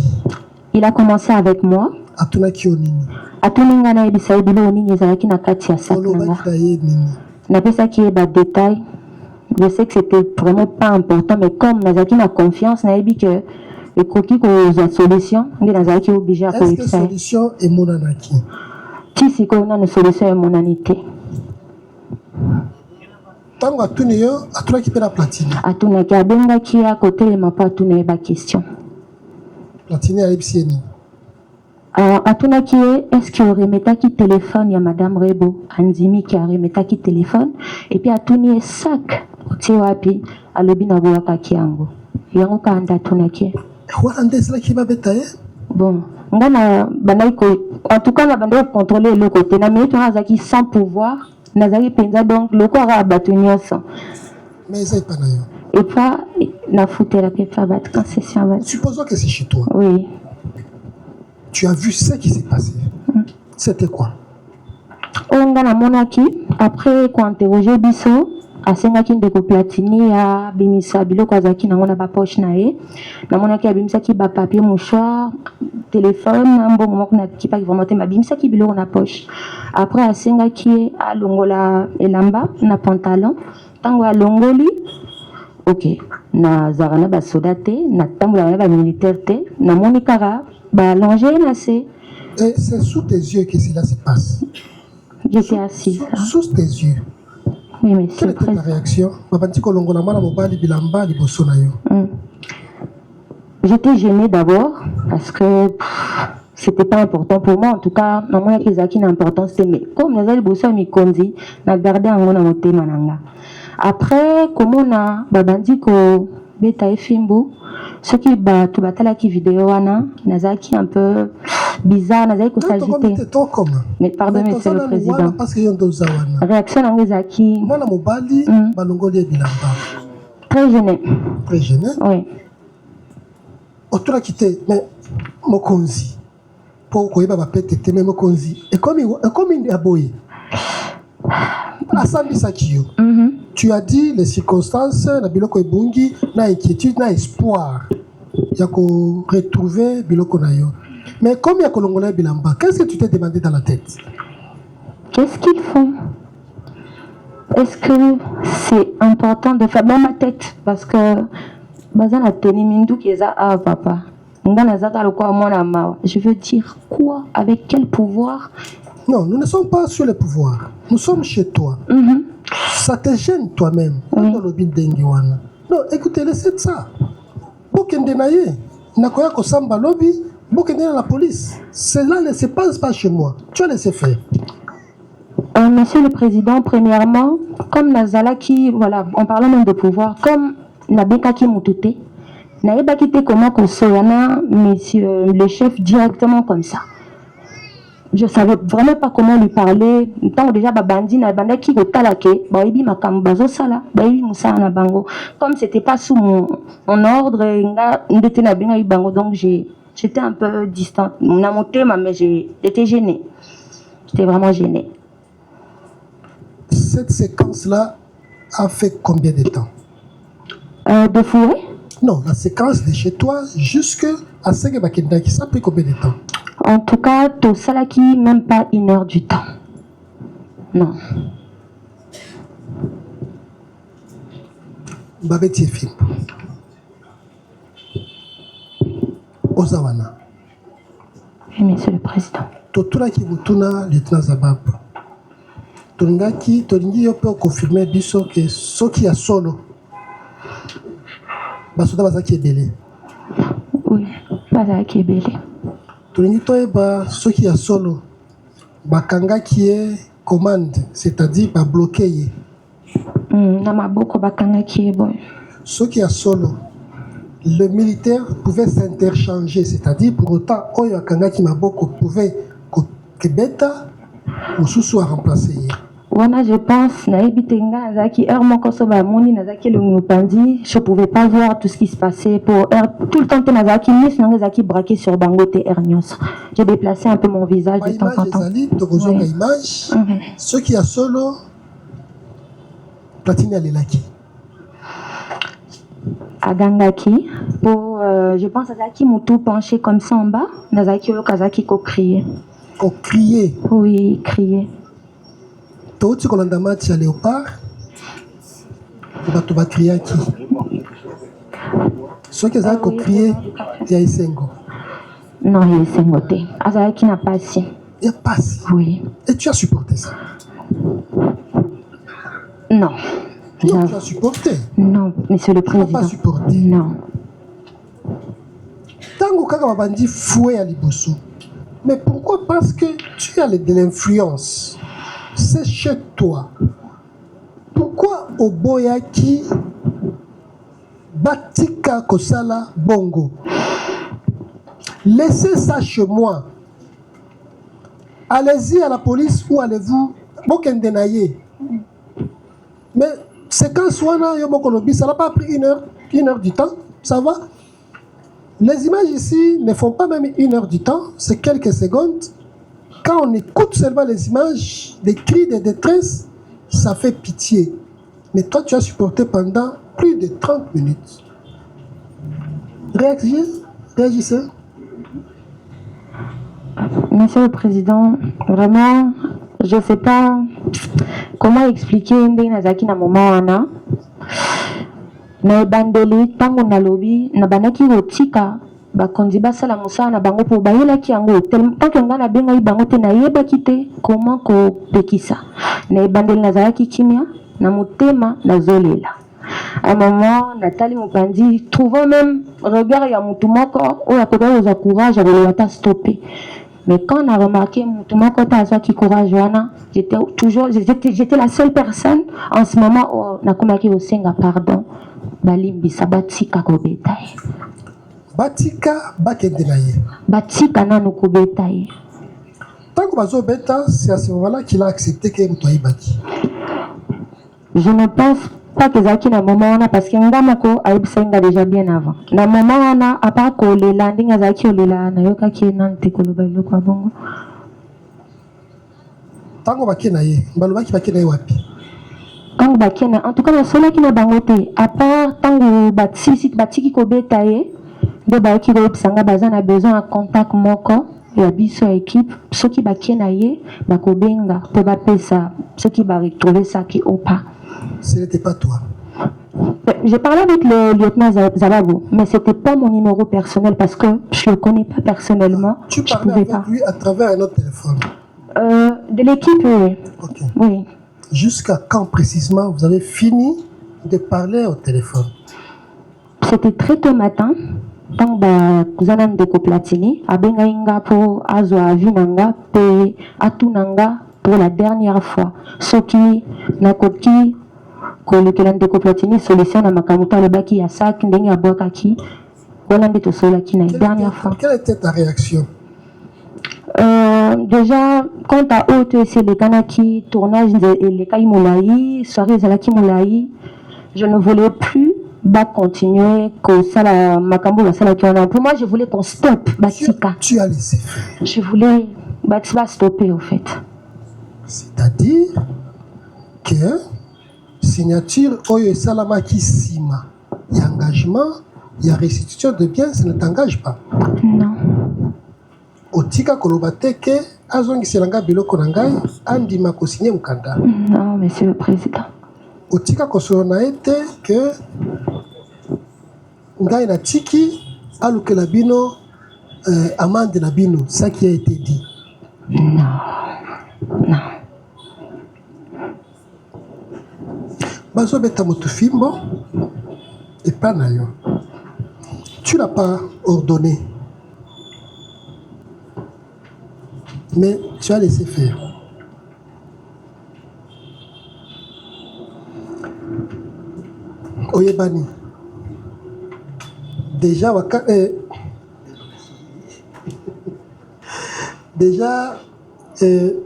Il a commencé avec moi. Atunaki onini. Atuninga na ebisa ebilo onini ezalaki na kati ya sac nanga. Olobaki na ye nini. Napesaki ye ba détail. Je sais que c'était vraiment pas important, mais comme nazaki na confiance na ebi que ekoki kozwa solution nde nazalaki obligé à est-ce que solution emonanaki? Ti sikoyo nano solution emonani te. Tango atuni yo atunaki mpe na Platini. Atunaki abengaki ya kotelema mpo atuna ye baquestion. Platini ayebisi ye nini? Atunaki ye est-ce que oremetaki téléphone ya Madame Rebo andimiki aremetaki téléphone et puis atuni ye sac otie wapi alobi na boyakaki yango yango kanda atunaki wana nde esalaki babeta ye. Bon nga na bandaki en tout cas na bandaki contrôler eloko te na minute wana azalaki sans pouvoir nazali mpenza donc loko aka bato nyonso mais eza epa na yo et puis nafutelaki epa bato concession bato. Supposons que c'est chez toi. Oui. Tu as vu ce qui s'est passé. C'était quoi? On a monaki après qu'on interroger biso asengaki ndeko Platini ya bimisa biloko azaki nango na ba poche na ye na monaki abimisaki ba papier mouchoir téléphone mbongo moko na kipaki vraiment te abimisaki biloko na poche après asengaki alongola elamba na pantalon tango alongoli ok na zarana ba soda te na tango na ba militaire te na moni kara ba allongé na se. Et c'est sous tes yeux que cela se passe. J'étais assise. Sous tes yeux. Oui, mais quelle était ta réaction? J'étais gênée d'abord parce que c'était pas important pour moi. En tout cas, maman y a une importance, mais comme nous avons bossé à Mikondi, on a gardé un mot dans mananga. Après, comme on a babandi ko beta fimbo, ce qui bat tout batala qui vidéo wana, nazaki un peu bizarre, nazaki ko s'agiter. Mais pardon, monsieur le président. Réaction nangezaki. Mwana mobali balongoli bilamba. Très gêné. Très gêné. Oui. Otura quitté mais mokonzi. Pour koyeba ba petete mais mokonzi. Et comme il aboyi. Asambi Sakio. Tu as dit les circonstances, na biloko ebungi, na inquiétude, na espoir. Yako retrouver biloko na yo. Mais comme yako longola bilamba, qu'est-ce que tu t'es demandé dans la tête? Qu'est-ce qu'ils font? Est-ce que c'est important de faire dans ma tête? Parce que bazan a tenu mindu keza a papa. Je veux dire quoi? Avec quel pouvoir? Non, nous ne sommes pas sur le pouvoir. Nous sommes chez toi. Ça te gêne toi-même. Non, écoutez, laissez ça. Bokende naye. Nakoya kosamba lobby. Bokende na la police. Cela ne se passe pas chez moi. Tu as laissé faire. Monsieur le Président, premièrement, comme Nazalaki, voilà, en parlant même de pouvoir, comme Nabekaki Moutouté, Naebaki te comment Kosoyana, monsieur le chef, directement comme ça. Je savais vraiment pas comment lui parler. Tant déjà babandi na bandaki ko talake, baibi makambazo sala, baibi musa na bango. Comme c'était pas sous mon ordre, nga ndete na benga bango, donc j'étais un peu distante. On a monté mais j'étais gênée. J'étais vraiment gênée. Cette séquence-là a fait combien de temps? De fouet? Non, la séquence de chez toi jusqu'à Sege Bakendaki, ça a pris combien de temps? En tout cas, tout ça qui même pas 1 heure du temps. Non. Babeti Fim. Ozawana. Oui, monsieur le Président. Totura ki butuna lieutenant Zabab. Tolingi yo peut confirmer biso que soki ya solo. Basoda bazaki ebele. Oui, bazaki ebele. Tolingi toyeba soki ya solo. Bakanga qui est commande, c'est-à-dire ba bloqué ye. Na maboko bakanga qui est bon. Soki ya solo. Le militaire pouvait s'interchanger, c'est-à-dire pour autant Oyo Akanga qui maboko pouvait que beta ou sous à remplacer. Wana, je pense, Naibitenga, Nazaki, Hermokosoba, Moni, Nazaki, le Mupandi, je ne pouvais pas voir tout ce qui se passait. Pour tout le temps, Nazaki, Nazaki, braqué sur Bangote Hernios. J'ai déplacé un peu mon visage de temps en temps. Image, ce qui a solo, Platini Alelaki. Agangaki, pour, je pense, Nazaki, Moutou penché comme ça en bas, Nazaki, Kazaki, crier. Crier? Oui, crier. Tu as un match à Léopard, tu vas crier à qui? Ceux qui ont crié, il y a Isengo. Non, il y a Isengo. Azaki n'a pas si. Il n'y a pas si? Oui. Et tu as supporté ça? Non. Non, tu as supporté? Non, monsieur le président. Tu n'as pas supporté? Non. Tango Kaka Bandi fouet à Liboso. Mais pourquoi? Parce que tu as de l'influence. C'est chez toi. Pourquoi Oboyaki Batika Kosala Bongo? Laissez ça chez moi. Allez-y à la police ou allez-vous Mokendenaye. Mais c'est quand Swana Yomokonobi, ça n'a pas pris une heure du temps. Ça va? Les images ici ne font pas même 1 heure du temps, c'est quelques secondes. Quand on écoute seulement les images, des cris de détresse, ça fait pitié. Mais toi, tu as supporté pendant plus de 30 minutes. Réagissez. Monsieur le Président, vraiment, je ne sais pas comment expliquer Nazaki na moment wana. Na bandeli tango na lobi na banaki rotika bakonzi basala musala na bango po bayelaki yango tant que ngana benga bango te na yeba kite comment ko pekisa na bandeli nazalaki kimia na motema na zolela. À un moment Nathalie Mupandi trouvant même regard ya mutu moko oya koba za courage à le stopper. Mais quand on a remarqué mutu moko ta za ki courage wana, j'étais la seule personne en ce moment na komaki osenga pardon. Balimbisa batika kobetaye. Batika bakendenaye. Batika nanu kobetaye. Tant que bazo beta, c'est à ce moment-là qu'il a accepté que Moutoyi baki. Je ne pense pas que Zaki na moment wana parce que ngamako aibsenga déjà bien avant. Na moment wana à part ko le landing Zaki olela na yoka ki nante koloba iloko bongo. Tango bakenaye, balobaki bakenaye wapi? Tango bakena en tout cas na sola ki na bangote à part tango batiki kobeta ye de ba ki do psanga bazana besoin en contact moko ya biso équipe soki bakena ye bakobenga po bapesa soki ba retrouver ça qui au pas. Ce n'était pas toi. J'ai parlé avec le lieutenant Zababo, mais c'était pas mon numéro personnel parce que je le connais pas personnellement. Tu parlais avec lui à travers un autre téléphone? De l'équipe, oui. Okay. Oui. Jusqu'à quand précisément vous avez fini de parler au téléphone? C'était très tôt matin. Tant que Zanan de Koplatini, a Bengainga pour Azwa Vinanga, pe Atunanga pour la dernière fois. Ce qui n'a qu'auki, que le Kelan de Koplatini, solution à Makamuta, le Baki, à Sak, Ndenga Bokaki, Holande to Solaki, la dernière fois. Quelle était ta réaction? Déjà, quand tu as OTC, les Kanaki, tournage et les Kai Moulaï, soirée Zalaki Moulaï, je ne voulais plus continuer que ça la Makambo la salle pour moi je voulais qu'on stoppe Batika. Tu as laissé faire. Je voulais Batika stopper au fait. C'est-à-dire que signature Oyo Salamaki Sima, il y a engagement, il y a restitution de biens, ça ne t'engage pas. Non. Otika Kolobateke, Azongi Selanga Biloko Nangai, Andi Mako signé Mukanda. Non, monsieur le président. Otika Kosona été que Ngai na Tiki aluke la bino amande na bino, ça qui a été dit. Non. Non. Bazo beta motufimbo et pas nayo. Tu n'as pas ordonné. Mais tu as laissé faire. Oyebani. Déjà, déjà,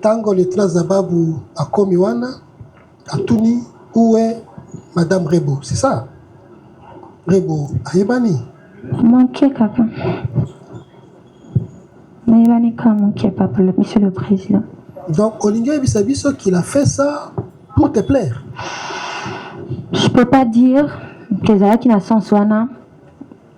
Tango lieutenant Zababu à Komiwana, à Tuni, où est Madame Rebo? C'est ça? Rebo, Ayebani. Manqué, papa. Ayebani, quand manqué, papa, monsieur le président. Donc, Olinga Bisabiso qu'il a fait ça pour te plaire. Je peux pas dire que Zaki n'a sans soin.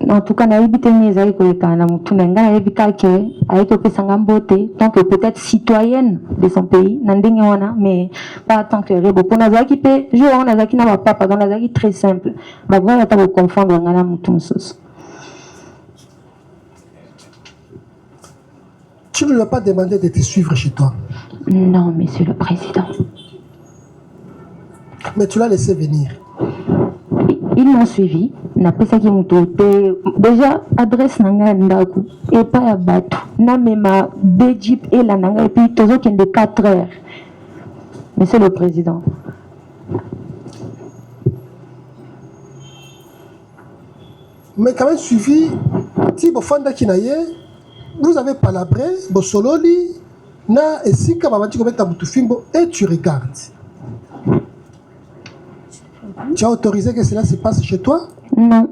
En tout cas, naïbi tenir Zaki Kolekana, Moutunanga, naïbi Kake, avec le Sangambote, tant que peut-être citoyenne de son pays, Nandingawana, mais pas tant que Rebo. Pour Nazaki, je vois Nazaki n'a pas, parce que Nazaki très simple. Bah, vous allez vous confondre dans la Moutunsos. Tu ne lui as pas demandé de te suivre chez toi? Non, monsieur le président. Mais tu l'as laissé venir. Ils m'ont suivi. Na pesa ki mutote déjà adresse nanga ndaku et pas à batu na mema Jeep et la nanga et puis tozo qui de 4 heures. Monsieur le président. Mais quand même suivi, si Bofanda Kinaye, vous avez palabré, Bosololi, na esika babati kometa mutufimbo et tu regardes. Tu as autorisé que cela se passe chez toi? Non.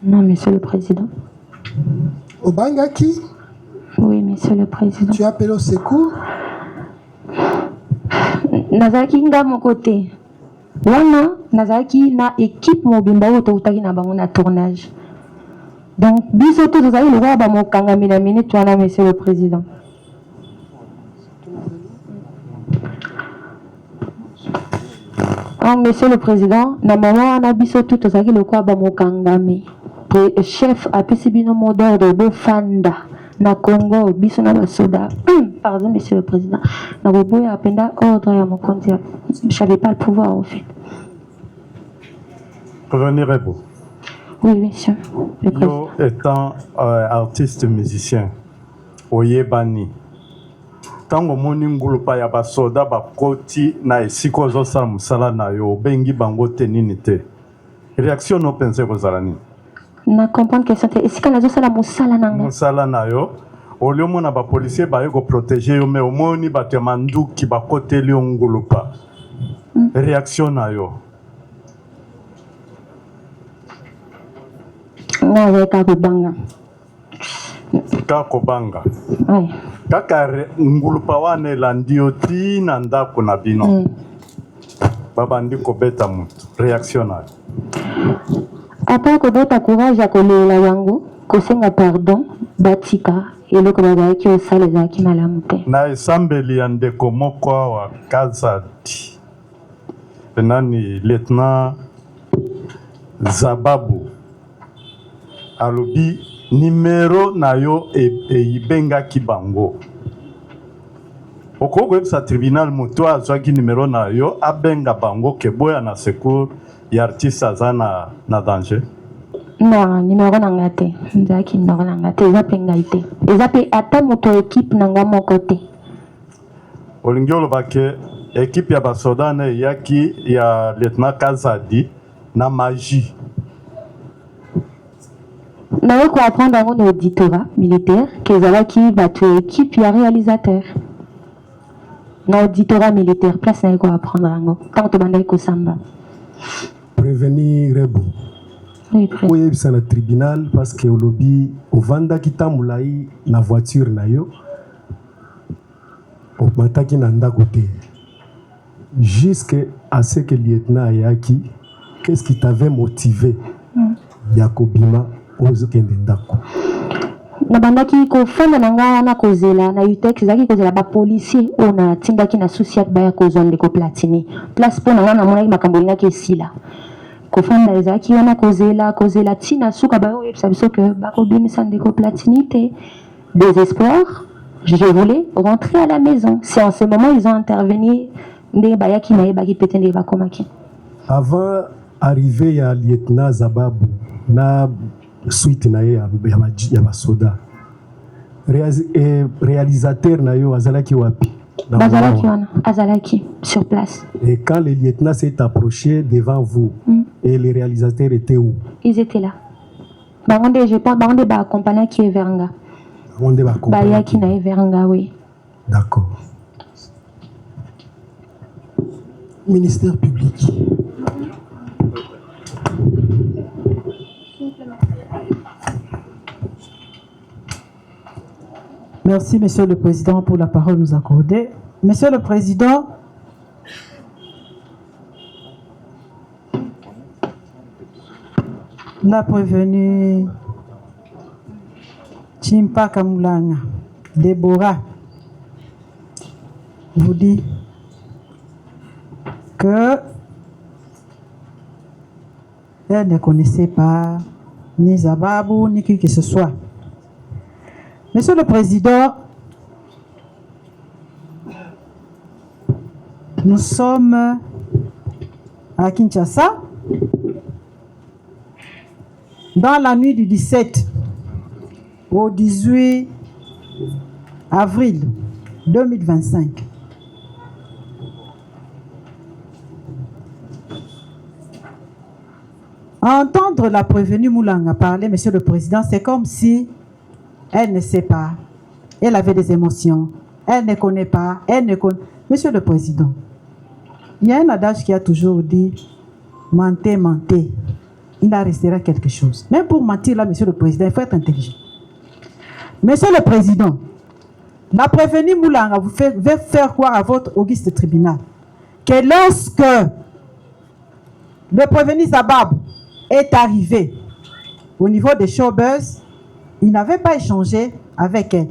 Non, monsieur le président. Au Bangaki? Oui, monsieur le président. Tu as appelé au secours? Nazaki nga mon côté. Wana, Nazaki na équipe mobimba oto utaki na bango na tournage. Donc, biso tout Nazaki le roi ba mo kanga mina minute wana, monsieur le président. Monsieur le président, na maman na biso tout ça qui le quoi ba mokangami. Chef a pisibino mot d'ordre de Fanda na Congo biso na basoda. Pardon monsieur le président. Na bobo ya penda ordre ya mokonzi. Je n'avais pas le pouvoir en fait. Revenez-vous. Oui monsieur. Yo étant artiste musicien, oyebani. Tango moni ngulupa ya basoda bakoti na esika ozosala mosala na yo obengi bango te nini te réaction no pense kozala nini? Na comprendre question te esika nazosala mosala nanga mosala na yo olio mona bapolisier baye koprotege yo me omoni bato ya manduki bakoteli yo ngulupa réaction na yo? nazalaka kobanga kakobanga oui. Kaka ngulupa wana elandi yo ti na ndako na bino babandi kobeta mutu réaction na après kobeta courage ya kolela yango kosenga pardon batika eloko bazalaki osala ezalaki malamu te na esambeli ya ndeko moko awa Kazadi nani lieutenant Zababu alobi numéro na yo eyibengaki bango okokoyebisa tribunal moto azwaki numéro na yo abenga bango ke boya na secours ya artiste aza na danger? Non, numéro nanga te nzalaki numéro nanga te eza mpe ngai te eza mpe ata moto équipe nanga moko te. olingi oloba ke équipe ya basoda na eyaki ya lieutenant Kazadi na magie. Nawe ko apprendre un auditorat militaire que ezalaki bato équipe ya réalisateur na auditorat militaire place naye ko apprendre yango tant to bandaki kosamba. Prévenir Rebo oyebisa na tribunal parce que olobi ovandaki tambulai na voiture na yo omataki na ndako te jusqu'à ce que lieutenant ayaki. Qu'est-ce qui t'avait motivé Yakobima ozokende ndako? Nabandaki kofanda nanga wana kozela na UTEX ezalaki kozela bapolisier oyo natindaki na susi ya baya kozwa ndeko Platini place mpo nanga namonaki makambo elingaki esila kofanda ezalaki wana kozela ntina suka bayo oyebisa biso ke bakobimisa ndeko Platini te. Désespoir, je voulais rentrer à la maison. C'est en ce moment ils ont intervenu ndenge bayaki nayebaki pete ndenge bakomaki. Avant arrivé ya lieutenant Zababu na suite na ye ya basoda réalisateur na yo azalaki wapi? Bazalaki wana azalaki sur place. Et quand le lieutenant s'est approché devant vous et les réalisateurs étaient où? Ils étaient là. Bangonde je pense bangonde ba accompagner qui est Veranga. Bangonde ba accompagner bayaki na Veranga oui. D'accord. Ministère public. Merci, Monsieur le Président, pour la parole nous accordée. Monsieur le Président, la prévenue Chimpaka Moulanga, Déborah, vous dit que elle ne connaissait pas ni Zababou, ni qui que ce soit. Monsieur le Président, nous sommes à Kinshasa dans la nuit du 17 au 18 avril 2025. Entendre la prévenue Moulanga parler, Monsieur le Président, c'est comme si elle ne sait pas, elle avait des émotions, elle ne connaît pas, elle ne connaît... Monsieur le Président, il y a un adage qui a toujours dit « mentez, mentez ». Il en restera quelque chose. Même pour mentir là, Monsieur le Président, il faut être intelligent. Monsieur le Président, la prévenue Moulanga vous veut faire croire à votre auguste tribunal que lorsque le prévenu Zabab est arrivé au niveau des showbuzz, il n'avait pas échangé avec elle.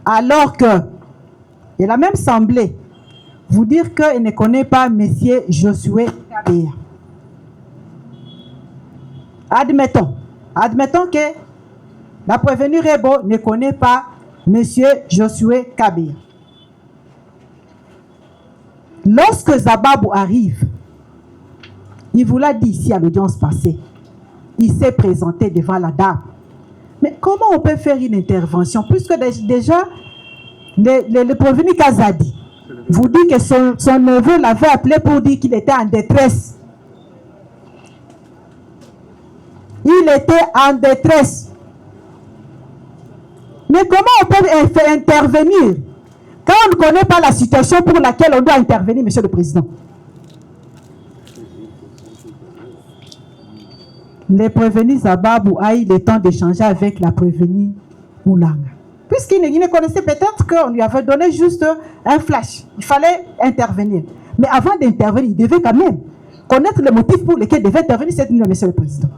Alors que, il a même semblé vous dire qu'il ne connaît pas M. Josué Kabila. Admettons que la prévenue Rebo ne connaît pas M. Josué Kabila. Lorsque Zababou arrive, il vous l'a dit ici à l'audience passée, il s'est présenté devant la dame. Mais comment on peut faire une intervention puisque déjà le prévenu Kazadi vous dit que son neveu l'avait appelé pour dire qu'il était en détresse. Il était en détresse. Mais comment on peut intervenir quand on ne connaît pas la situation pour laquelle on doit intervenir, Monsieur le Président? Le prévenu Zababou a eu le temps d'échanger avec la prévenue Moulanga. Puisqu'il ne connaissait peut-être qu'on lui avait donné juste un flash. Il fallait intervenir. Mais avant d'intervenir, il devait quand même connaître le motif pour lequel il devait intervenir cette nuit, Monsieur le Président.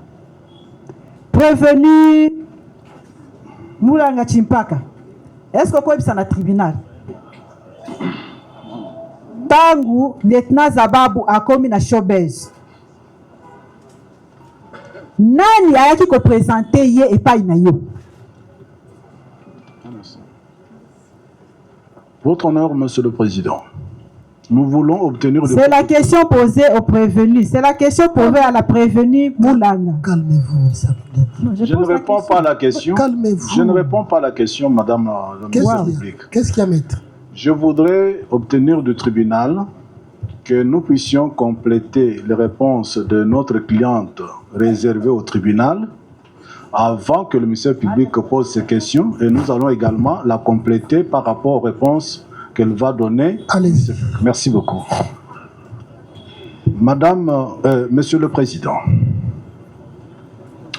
Prévenu Moulanga Chimpaka, est-ce que quoi est-ce le tribunal? Tangu, lieutenant Zababou a commis la showbuzz. Nani a qui représenté hier et pas Inayo? Votre honneur, Monsieur le Président, nous voulons obtenir... C'est la question posée au prévenu. C'est la question posée à la prévenue Moulanga. Calmez-vous, je ne réponds pas à la question. Calmez-vous. Je ne réponds pas à la question, Madame la ministre publique. Qu'est-ce qu'il y a, maître? Je voudrais obtenir du tribunal que nous puissions compléter les réponses de notre cliente réservées au tribunal avant que le ministère public pose ses questions, et nous allons également la compléter par rapport aux réponses qu'elle va donner. Allez-y. Merci beaucoup. Monsieur le Président,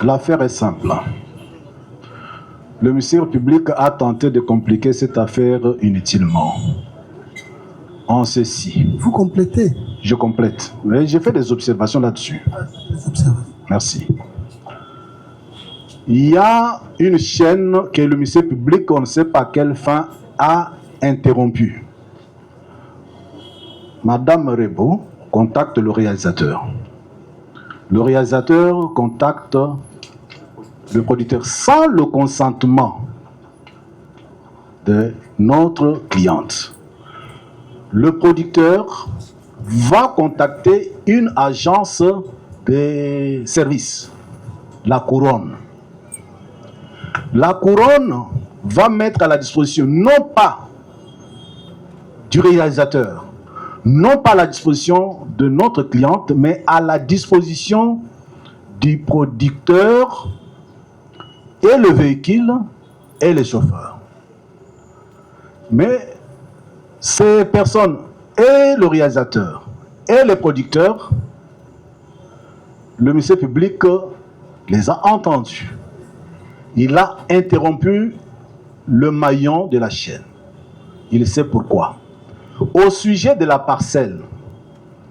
l'affaire est simple. Le ministère public a tenté de compliquer cette affaire inutilement. En ceci. Vous complétez? Je complète. Mais j'ai fait des observations là-dessus. Merci. Il y a une chaîne que le ministère public, on ne sait pas quelle fin, a interrompue. Madame Rebo contacte le réalisateur. Le réalisateur contacte le producteur sans le consentement de notre cliente. Le producteur va contacter une agence de services, la Couronne. La Couronne va mettre à la disposition non pas du réalisateur, non pas à la disposition de notre cliente, mais à la disposition du producteur et le véhicule et les chauffeurs. Mais Ces personnes, et le réalisateur, et les producteurs, le ministère public les a entendus. Il a interrompu le maillon de la chaîne. Il sait pourquoi. Au sujet de la parcelle,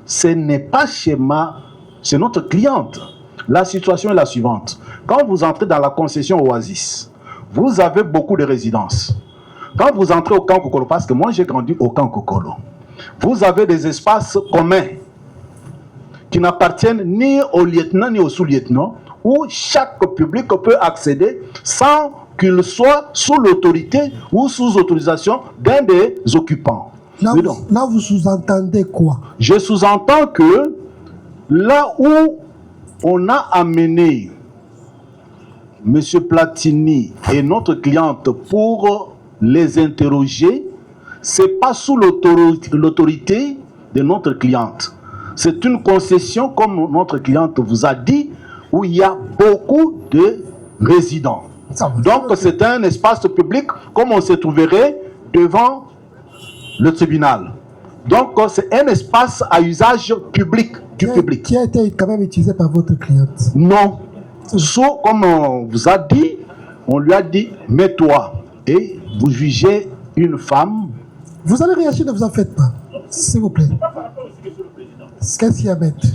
ce n'est pas c'est notre cliente. La situation est la suivante. Quand vous entrez dans la concession Oasis, vous avez beaucoup de résidences. Quand vous entrez au camp Kokolo, parce que moi j'ai grandi au camp Kokolo, vous avez des espaces communs qui n'appartiennent ni au lieutenant ni au sous-lieutenant, où chaque public peut accéder sans qu'il soit sous l'autorité ou sous autorisation d'un des occupants. Là, vous sous-entendez quoi? Je sous-entends que là où on a amené M. Platini et notre cliente pour les interroger, ce n'est pas sous l'autorité de notre cliente. C'est une concession, comme notre cliente vous a dit, où il y a beaucoup de résidents. Donc c'est un espace public comme on se trouverait devant le tribunal. Donc c'est un espace à usage public du public. Qui a été quand même utilisé par votre cliente? Non. Sauf comme on vous a dit, on lui a dit mets-toi et vous jugez une femme. Vous allez réagir, ne vous en faites pas, s'il vous plaît. Qu'est-ce qu'il y a, maître?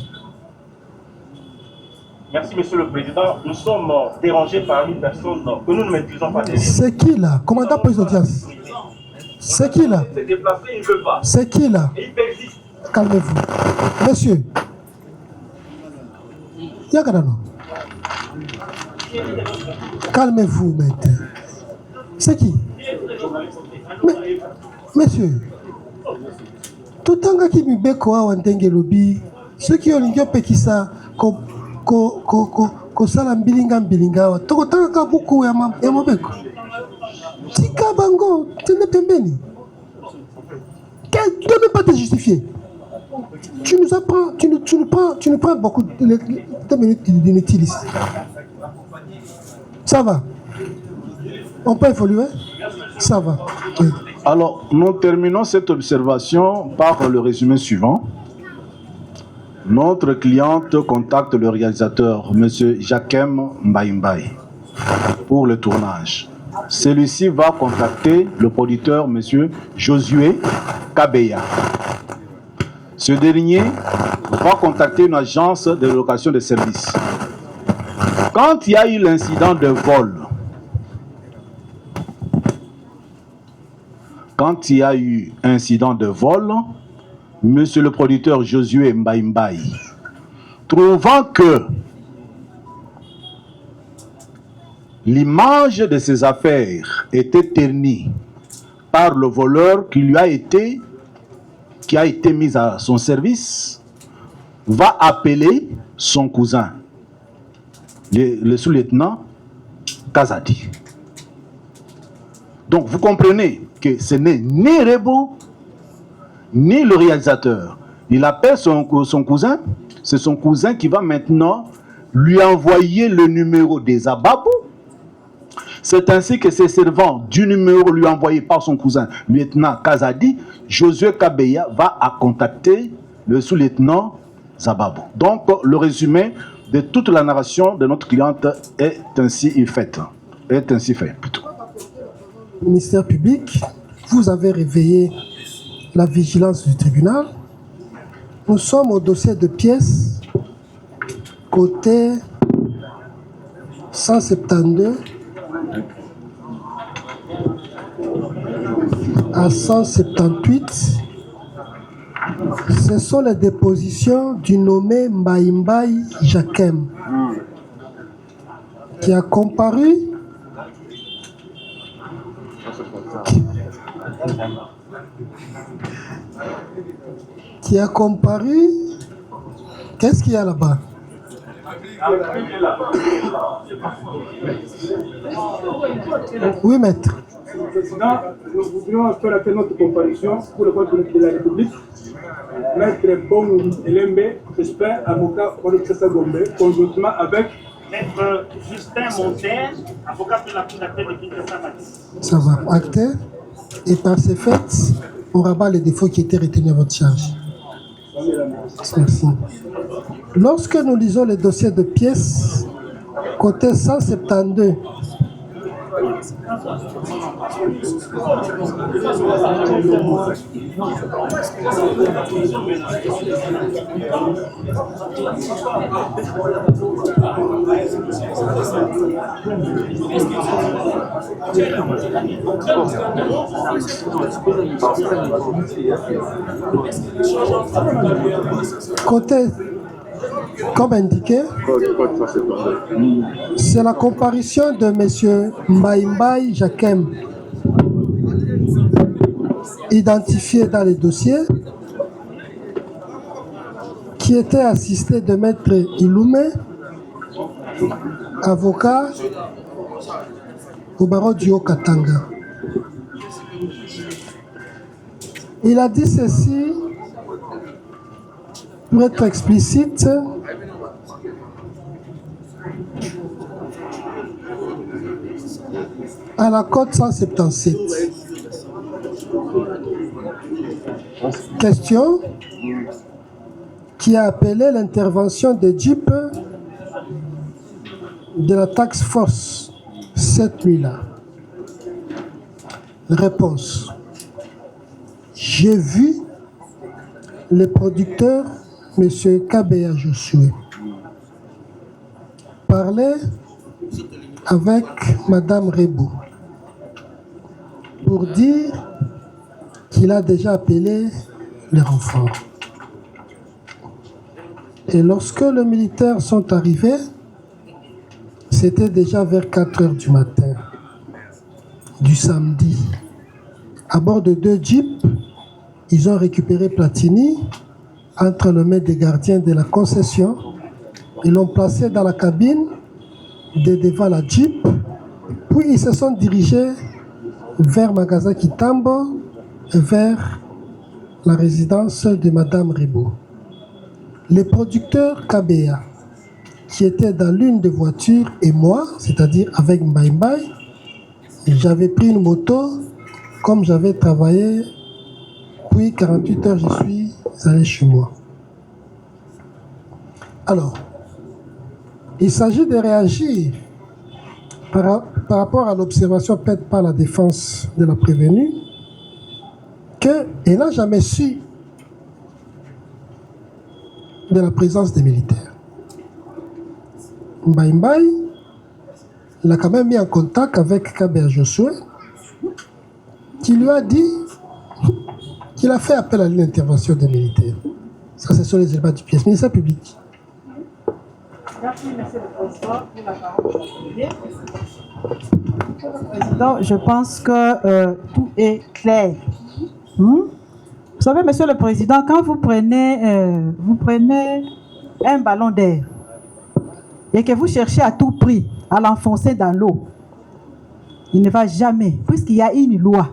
Merci, Monsieur le Président. Nous sommes dérangés par une personne que nous ne maîtrisons pas. C'est qui là? Commandant police d'audience. C'est qui là? Il s'est déplacé, il ne veut pas. C'est qui là? Et il persiste. Calmez-vous. Monsieur. Yagadano. Calmez-vous, maître. C'est qui? Monsieur. Tout le temps qui me beko a wantenge lobby, ceux qui ont l'ingé pekisa ko sala mbilinga wa toko tanga buku ya mabeko. Tika bango tende pembeni. Tu ne peux pas te justifier. Tu nous prends beaucoup de minutes d'inutilisme. Ça va. On peut évoluer? Ça va. Oui. Alors, nous terminons cette observation par le résumé suivant. Notre cliente contacte le réalisateur, M. Jacquem Mbaïmbaï, pour le tournage. Celui-ci va contacter le producteur, M. Josué Kabeya. Ce dernier va contacter une agence de location de services. Quand il y a eu l'incident de vol, monsieur le producteur Josué Mbaïmbaï, trouvant que l'image de ses affaires était ternie par le voleur qui a été mis à son service, va appeler son cousin, le sous-lieutenant Kazadi. Donc vous comprenez que ce n'est ni Rebo, ni le réalisateur. Il appelle son cousin, c'est son cousin qui va maintenant lui envoyer le numéro des Ababou. C'est ainsi que ses servants du numéro lui envoyé par son cousin, lieutenant Kazadi, Josué Kabeya va à contacter le sous-lieutenant Zababou. Donc le résumé de toute la narration de notre cliente est ainsi fait. Ministère public, vous avez réveillé la vigilance du tribunal. Nous sommes au dossier de pièces, côté 172 à 178. Ce sont les dépositions du nommé Mbaïmbaï Jacquem, qui a comparu Qu'est-ce qu'il y a là-bas? Oui, maître. Président, nous voudrions faire notre comparution pour le compte de la République. Maître Bon Elembe, expert, avocat pour le Kinshasa Gombe, conjointement avec Maître Justin Montaire, avocat pour la Cour d'appel de Kinshasa. Ça va. Acté. Et par ces faits, on rabat les défauts qui étaient retenus à votre charge. Merci. Lorsque nous lisons les dossiers de pièces, côté 172, côté, comme indiqué, c'est la comparution de M. Mbaïmbaï Jakem, identifié dans les dossiers, qui était assisté de Maître Iloumé, avocat au barreau du Haut-Katanga. Il a dit ceci, pour être explicite, à la cote 177. Question qui a appelé l'intervention de Jeep de la task force cette nuit-là. Réponse. J'ai vu le producteur, M. Kabea Josué, parler avec Mme Rebo pour dire qu'il a déjà appelé les renforts. Et lorsque les militaires sont arrivés, c'était déjà vers 4 heures du matin du samedi. À bord de 2 jeeps, ils ont récupéré Platini entre les mains des gardiens de la concession. Ils l'ont placé dans la cabine de devant la jeep, puis ils se sont dirigés vers Magasin Kitambo et vers la résidence de Mme Rebo. Le producteur Kabea, qui était dans l'une des voitures, et moi, c'est-à-dire avec Mbaïmbaï, j'avais pris une moto, comme j'avais travaillé, puis 48 heures, je suis allé chez moi. Alors, il s'agit de réagir par rapport à l'observation faite par la défense de la prévenue, qu'elle n'a jamais su de la présence des militaires. Mbaïmbaï l'a quand même mis en contact avec Kabea Josué, qui lui a dit qu'il a fait appel à l'intervention des militaires. Ça, ce sont les éléments du pièce. Ministère public. Merci, Monsieur le Président, pour la parole. Président, je pense que tout est clair. Vous savez, Monsieur le Président, quand vous prenez un ballon d'air et que vous cherchez à tout prix à l'enfoncer dans l'eau, il ne va jamais, puisqu'il y a une loi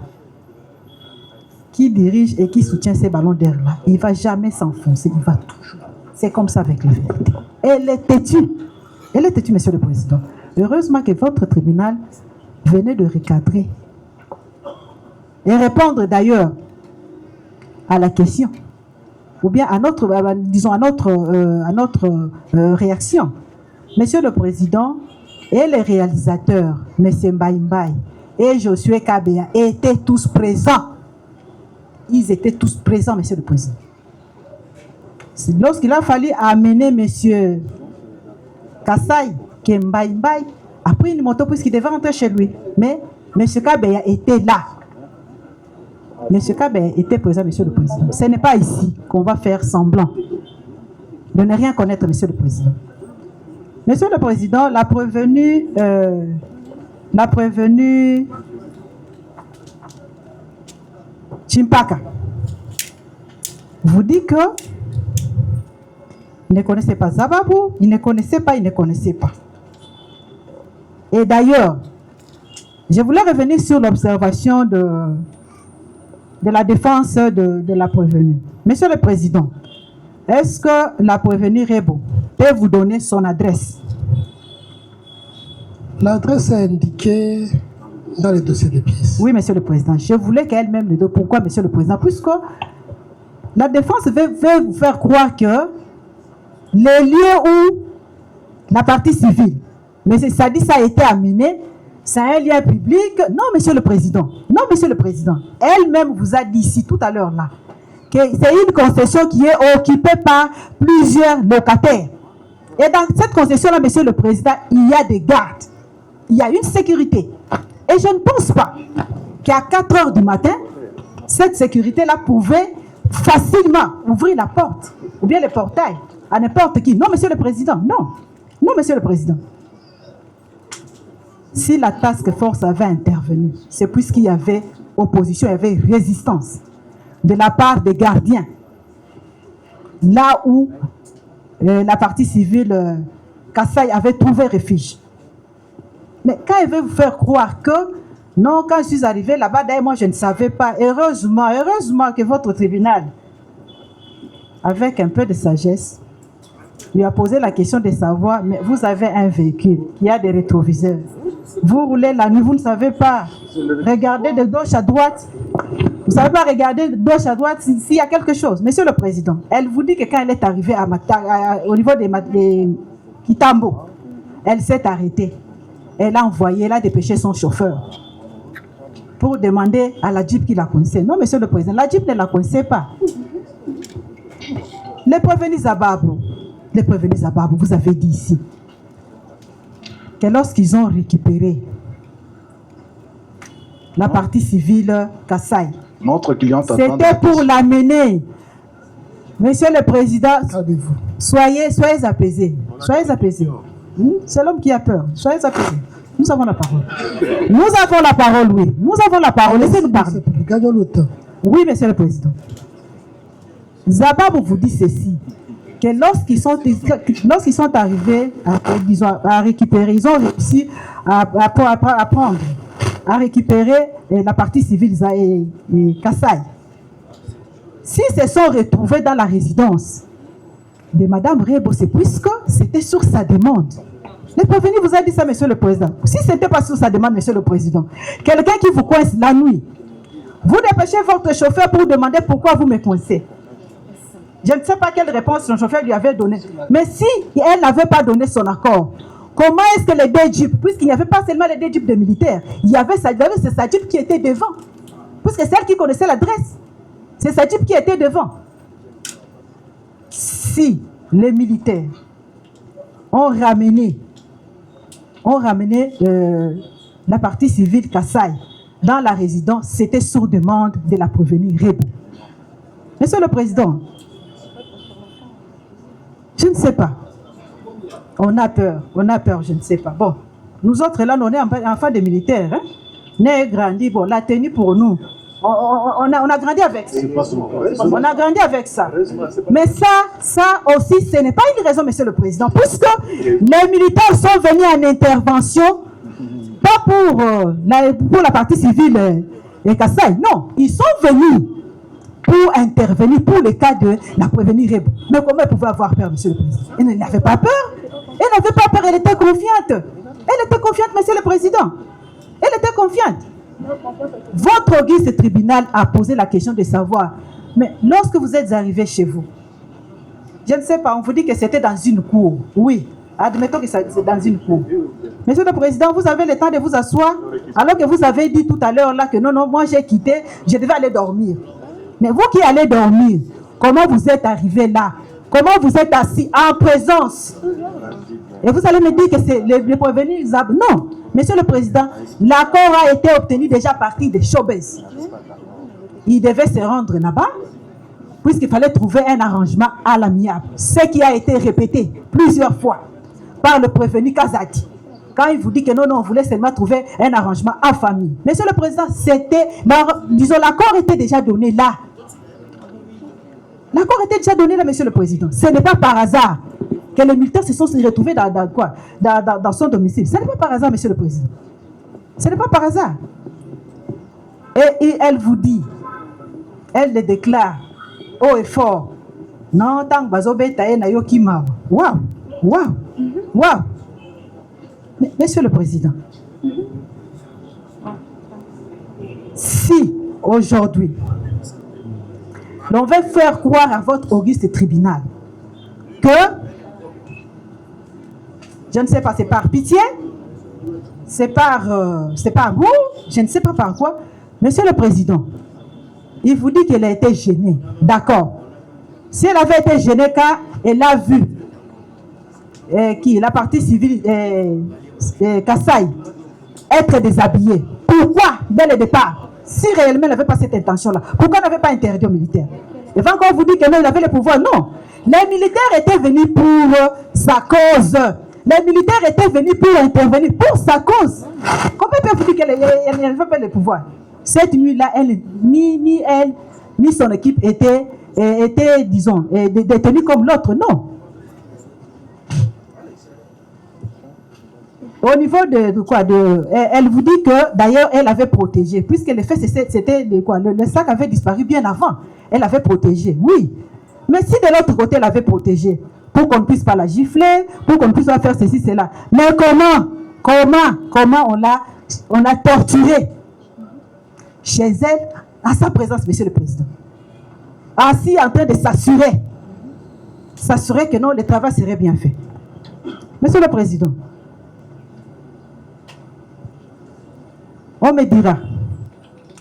qui dirige et qui soutient ces ballons d'air-là, il ne va jamais s'enfoncer, il va toujours. C'est comme ça avec la vérité. Elle est têtue. Elle est têtue, Monsieur le Président. Heureusement que votre tribunal venait de recadrer et répondre d'ailleurs à la question, ou bien à notre, disons à notre réaction. Monsieur le Président et les réalisateurs, M. Mbaïmbaï et Josué Kabea, étaient tous présents. Ils étaient tous présents, Monsieur le Président. Lorsqu'il a fallu amener M. Kassai, qui est Mbaïmbaï, a pris une moto puisqu'il devait rentrer chez lui. Mais M. Kabea était là. M. Kabea était présent, Monsieur le Président. Ce n'est pas ici qu'on va faire semblant de ne rien connaître, Monsieur le Président. Monsieur le Président, la prévenue Chimpaka vous dit que il ne connaissait pas Zababou, il ne connaissait pas. Et d'ailleurs, je voulais revenir sur l'observation de la défense de la prévenue. Monsieur le Président, est-ce que la prévenue Rebo peut vous donner son adresse? L'adresse est indiquée dans le dossier des pièces. Oui, Monsieur le Président. Je voulais qu'elle-même le dise. Pourquoi, Monsieur le Président? Puisque la défense veut vous faire croire que les lieux où la partie civile, mais ça dit ça a été amené, c'est un lien public. Non, Monsieur le Président. Non, Monsieur le Président. Elle-même vous a dit ici tout à l'heure là que c'est une concession qui est occupée par plusieurs locataires. Et dans cette concession-là, Monsieur le Président, il y a des gardes. Il y a une sécurité. Et je ne pense pas qu'à 4 heures du matin, cette sécurité-là pouvait facilement ouvrir la porte ou bien le portail à n'importe qui. Non, Monsieur le Président, non. Non, Monsieur le Président. Si la task force avait intervenu, c'est puisqu'il y avait opposition, il y avait résistance de la part des gardiens. Là où la partie civile Kassai avait trouvé refuge. Mais quand il veut vous faire croire que, non, quand je suis arrivé là-bas, d'ailleurs, moi je ne savais pas, heureusement que votre tribunal, avec un peu de sagesse, lui a posé la question de savoir, mais vous avez un véhicule qui a des rétroviseurs. Vous roulez la nuit, vous ne savez pas regarder de gauche à droite. Vous ne savez pas regarder de gauche à droite s'il y a quelque chose. Monsieur le Président, elle vous dit que quand elle est arrivée au niveau des Kitambo, elle s'est arrêtée. Elle a envoyé, elle a dépêché son chauffeur pour demander à la Jeep qui la connaissait. Non, Monsieur le Président, la Jeep ne la connaissait pas. Les prévenus Zababou, vous avez dit ici que lorsqu'ils ont récupéré la partie civile Kassai, notre client c'était pour l'amener. Monsieur le Président, soyez apaisés. Soyez apaisés. C'est l'homme qui a peur. Soyez apaisés. Nous avons la parole. Nous avons la parole, oui. Nous avons la parole. Laissez-nous parler. Gagnons le temps. Oui, Monsieur le Président. Zababou vous dit ceci, que lorsqu'ils sont arrivés à récupérer, ils ont réussi à prendre, à récupérer la partie civile et Kassai. S'ils se sont retrouvés dans la résidence de Madame Rebo, c'est puisque c'était sur sa demande. Le prévenu vous a dit ça, Monsieur le Président. Si ce n'était pas sur sa demande, Monsieur le Président, quelqu'un qui vous coince la nuit, vous dépêchez votre chauffeur pour demander pourquoi vous me coincez. Je ne sais pas quelle réponse son chauffeur lui avait donnée. Mais si elle n'avait pas donné son accord, comment est-ce que les deux jeeps, puisqu'il n'y avait pas seulement les deux jeeps de militaires, il y avait sa jeep qui était devant, puisque c'est elle qui connaissait l'adresse. C'est sa jeep qui était devant. Si les militaires ont ramené la partie civile Kassai dans la résidence, c'était sur demande de la prévenue Rebo. Monsieur le Président, je ne sais pas. On a peur, je ne sais pas. Bon, nous autres là, on est enfants des militaires. Hein? On a grandi, bon, la tenue pour nous. On a grandi avec ça. On a grandi avec ça. Mais ça aussi, ce n'est pas une raison, Monsieur le Président, puisque les militaires sont venus en intervention, pas pour la partie civile et Kassai. Non, ils sont venus pour intervenir pour le cas de la prévenue Rebo. Mais comment elle pouvait avoir peur, Monsieur le Président? Elle n'avait pas peur. Elle n'avait pas peur, elle était confiante. Elle était confiante, Monsieur le Président. Elle était confiante. Votre auguste tribunal a posé la question de savoir, mais lorsque vous êtes arrivé chez vous, je ne sais pas, on vous dit que c'était dans une cour. Oui, admettons que c'est dans une cour. Monsieur le Président, vous avez le temps de vous asseoir, alors que vous avez dit tout à l'heure là que non, moi j'ai quitté, je devais aller dormir. Mais vous qui allez dormir, comment vous êtes arrivé là? Comment vous êtes assis en présence? Et vous allez me dire que c'est les prévenus. Non, Monsieur le Président, l'accord a été obtenu déjà à partir de Chobès. Il devait se rendre là-bas, puisqu'il fallait trouver un arrangement à l'amiable. Ce qui a été répété plusieurs fois par le prévenu Kazadi. Quand il vous dit que non, on voulait seulement trouver un arrangement en famille. Monsieur le Président, l'accord était déjà donné là. L'accord était déjà donné là, Monsieur le Président. Ce n'est pas par hasard que les militaires se sont retrouvés dans son domicile. Ce n'est pas par hasard, Monsieur le Président. Ce n'est pas par hasard. Et elle vous dit, elle le déclare haut et fort. Non, tant que Bazobe Tae na yo Kimao. Waouh. Monsieur le Président, aujourd'hui, l'on veut faire croire à votre auguste tribunal que, je ne sais pas, c'est par pitié, c'est par amour, je ne sais pas par quoi. Monsieur le Président, il vous dit qu'elle a été gênée. D'accord. Si elle avait été gênée car elle a vu la partie civile Kassai être déshabillée, pourquoi dès le départ, si réellement elle n'avait pas cette intention-là, pourquoi elle n'avait pas interdit aux militaires? Et quand on vous dit qu'elle avait le pouvoir, non. Les militaires étaient venus pour sa cause. Les militaires étaient venus pour intervenir pour sa cause. Comment peut vous dire qu'elle n'avait pas le pouvoir? Cette nuit-là, ni elle, ni son équipe étaient disons, détenus comme l'autre. Non. Au niveau de quoi elle vous dit que d'ailleurs elle avait protégé, puisque le fait c'était quoi, le sac avait disparu bien avant. Elle avait protégé, oui. Mais si de l'autre côté elle avait protégé, pour qu'on ne puisse pas la gifler, pour qu'on ne puisse pas faire ceci, cela. Mais comment on l'a torturée chez elle, à sa présence, Monsieur le Président. Assis en train de s'assurer que non, le travail serait bien fait. Monsieur le Président, on me dira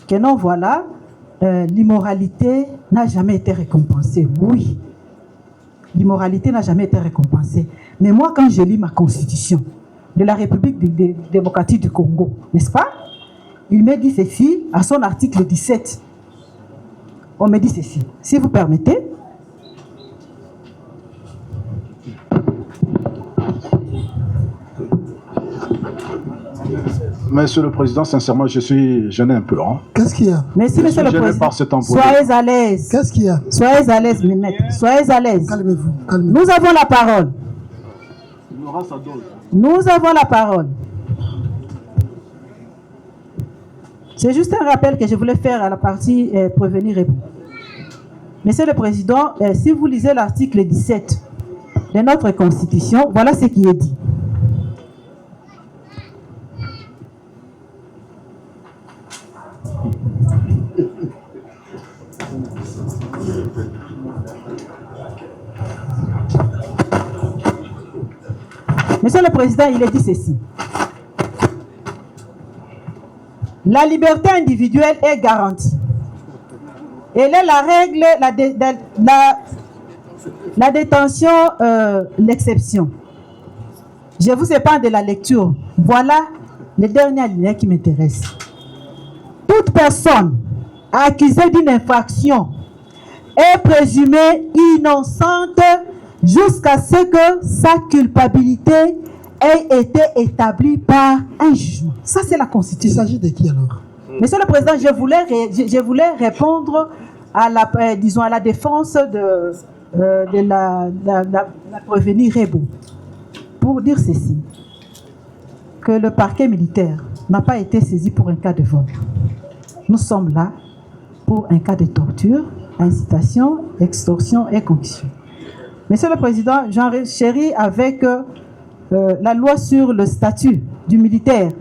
que non, voilà, l'immoralité n'a jamais été récompensée. Oui, l'immoralité n'a jamais été récompensée. Mais moi, quand je lis ma constitution de la République démocratique du Congo, n'est-ce pas? Il me dit ceci à son article 17. On me dit ceci. Si vous permettez. Monsieur le Président, sincèrement, je suis gêné un peu. Hein. Qu'est-ce qu'il y a? Merci, Monsieur le Président. Soyez à l'aise. Qu'est-ce qu'il y a? Soyez à l'aise, mes maîtres. Soyez à l'aise. Calmez-vous. Nous avons la parole. Nous avons la parole. C'est juste un rappel que je voulais faire à la partie prévenir et bon. Monsieur le Président, si vous lisez l'article 17 de notre Constitution, voilà ce qui est dit. Monsieur le Président, il est dit ceci. La liberté individuelle est garantie. Elle est la règle, la détention, l'exception. Je vous épargne de la lecture. Voilà le dernier alinéa qui m'intéresse. Toute personne accusée d'une infraction est présumée innocente jusqu'à ce que sa culpabilité ait été établie par un jugement. Ça, c'est la Constitution. Il s'agit de qui alors? Monsieur le Président, je voulais répondre à la défense de la prévenue Rebo pour dire ceci, que le parquet militaire n'a pas été saisi pour un cas de vol. Nous sommes là pour un cas de torture, incitation, extorsion et condition. Monsieur le Président, j'enchéris avec la loi sur le statut du militaire.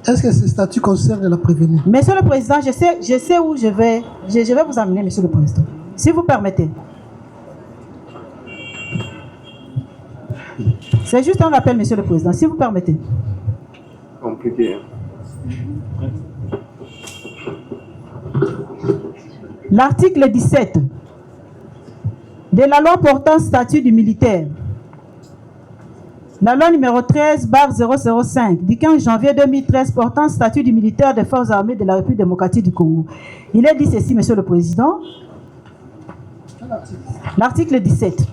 Est-ce que ce statut concerne la prévenue? Monsieur le Président, je sais où je vais vous amener, Monsieur le Président. Si vous permettez. C'est juste un rappel, Monsieur le Président, si vous permettez. Compliqué. L'article 17 de la loi portant statut du militaire, la loi numéro 13/005 du 15 janvier 2013 portant statut du militaire des forces armées de la République démocratique du Congo. Il est dit ceci, Monsieur le Président. L'article 17.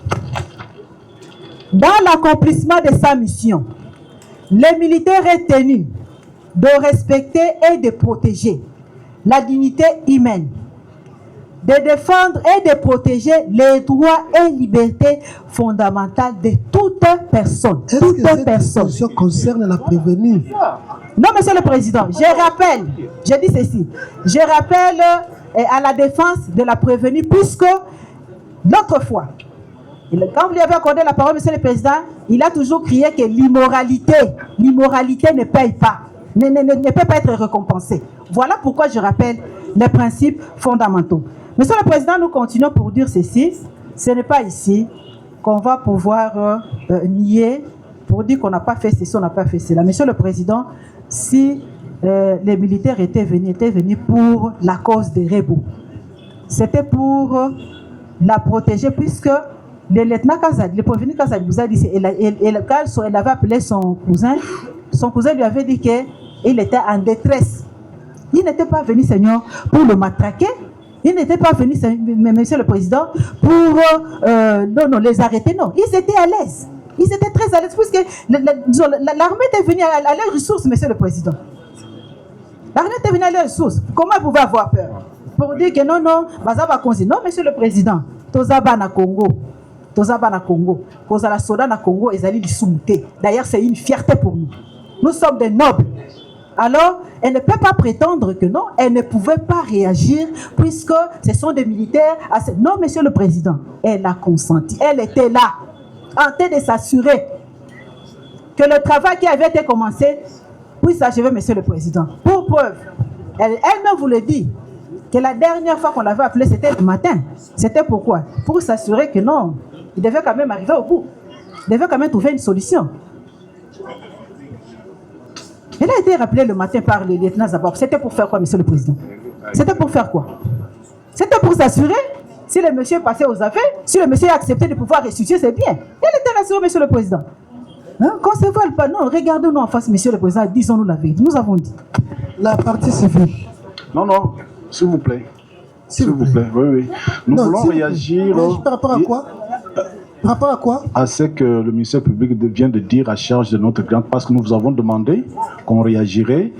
Dans l'accomplissement de sa mission, le militaire est tenu de respecter et de protéger la dignité humaine, de défendre et de protéger les droits et libertés fondamentales de toute personne. Est-ce que cette disposition concerne la prévenue? Non, Monsieur le Président, je dis ceci, je rappelle à la défense de la prévenue, puisque l'autre fois, quand vous lui avez accordé la parole, Monsieur le Président, il a toujours crié que l'immoralité ne paye pas, ne peut pas être récompensée. Voilà pourquoi je rappelle les principes fondamentaux. Monsieur le Président, nous continuons pour dire ceci. Ce n'est pas ici qu'on va pouvoir nier pour dire qu'on n'a pas fait ceci, on n'a pas fait cela. Monsieur le Président, si les militaires étaient venus pour la cause des rebeux, c'était pour la protéger, puisque le lieutenant Kazadi, le prévenu Kazadi vous a dit, elle avait appelé son cousin lui avait dit qu'il était en détresse. Il n'était pas venu, Seigneur, pour le matraquer. Il n'était pas venu, Monsieur le Président, pour les arrêter. Non, ils étaient à l'aise. Ils étaient très à l'aise, puisque l'armée était venue à leurs ressources, Monsieur le Président. L'armée était venue à leurs ressources. Comment vous pouvez avoir peur? Pour dire que non, non, Monsieur le Président, Tozaba na Congo. Tozaba na Congo. Kozala soda na Congo, ils allaient dissoumuter. D'ailleurs, c'est une fierté pour nous. Nous sommes des nobles. Alors, elle ne peut pas prétendre que non, elle ne pouvait pas réagir puisque ce sont des militaires. Non, Monsieur le Président, elle a consenti. Elle était là, en train de s'assurer que le travail qui avait été commencé puisse s'achever, Monsieur le Président. Pour preuve, elle-même vous le dit, que la dernière fois qu'on l'avait appelé, c'était le matin. C'était pourquoi? Pour s'assurer que non, il devait quand même arriver au bout. Il devait quand même trouver une solution. Elle a été rappelée le matin par le lieutenant Zabab. C'était pour faire quoi, Monsieur le Président? C'était pour faire quoi? C'était pour s'assurer si le monsieur passait aux affaires, si le monsieur acceptait de pouvoir ressusciter, c'est bien. Elle était rassurée, Monsieur le Président. Hein? Qu'on ne se vole pas, non, regardons-nous en face, Monsieur le Président, disons-nous la vérité. Nous avons dit. La partie civile. Non, non, s'il vous plaît. S'il vous plaît, oui, oui. Nous voulons réagir. Par rapport à quoi? Par rapport à quoi? À ce que le ministère public vient de dire à charge de notre cliente, parce que nous vous avons demandé qu'on réagirait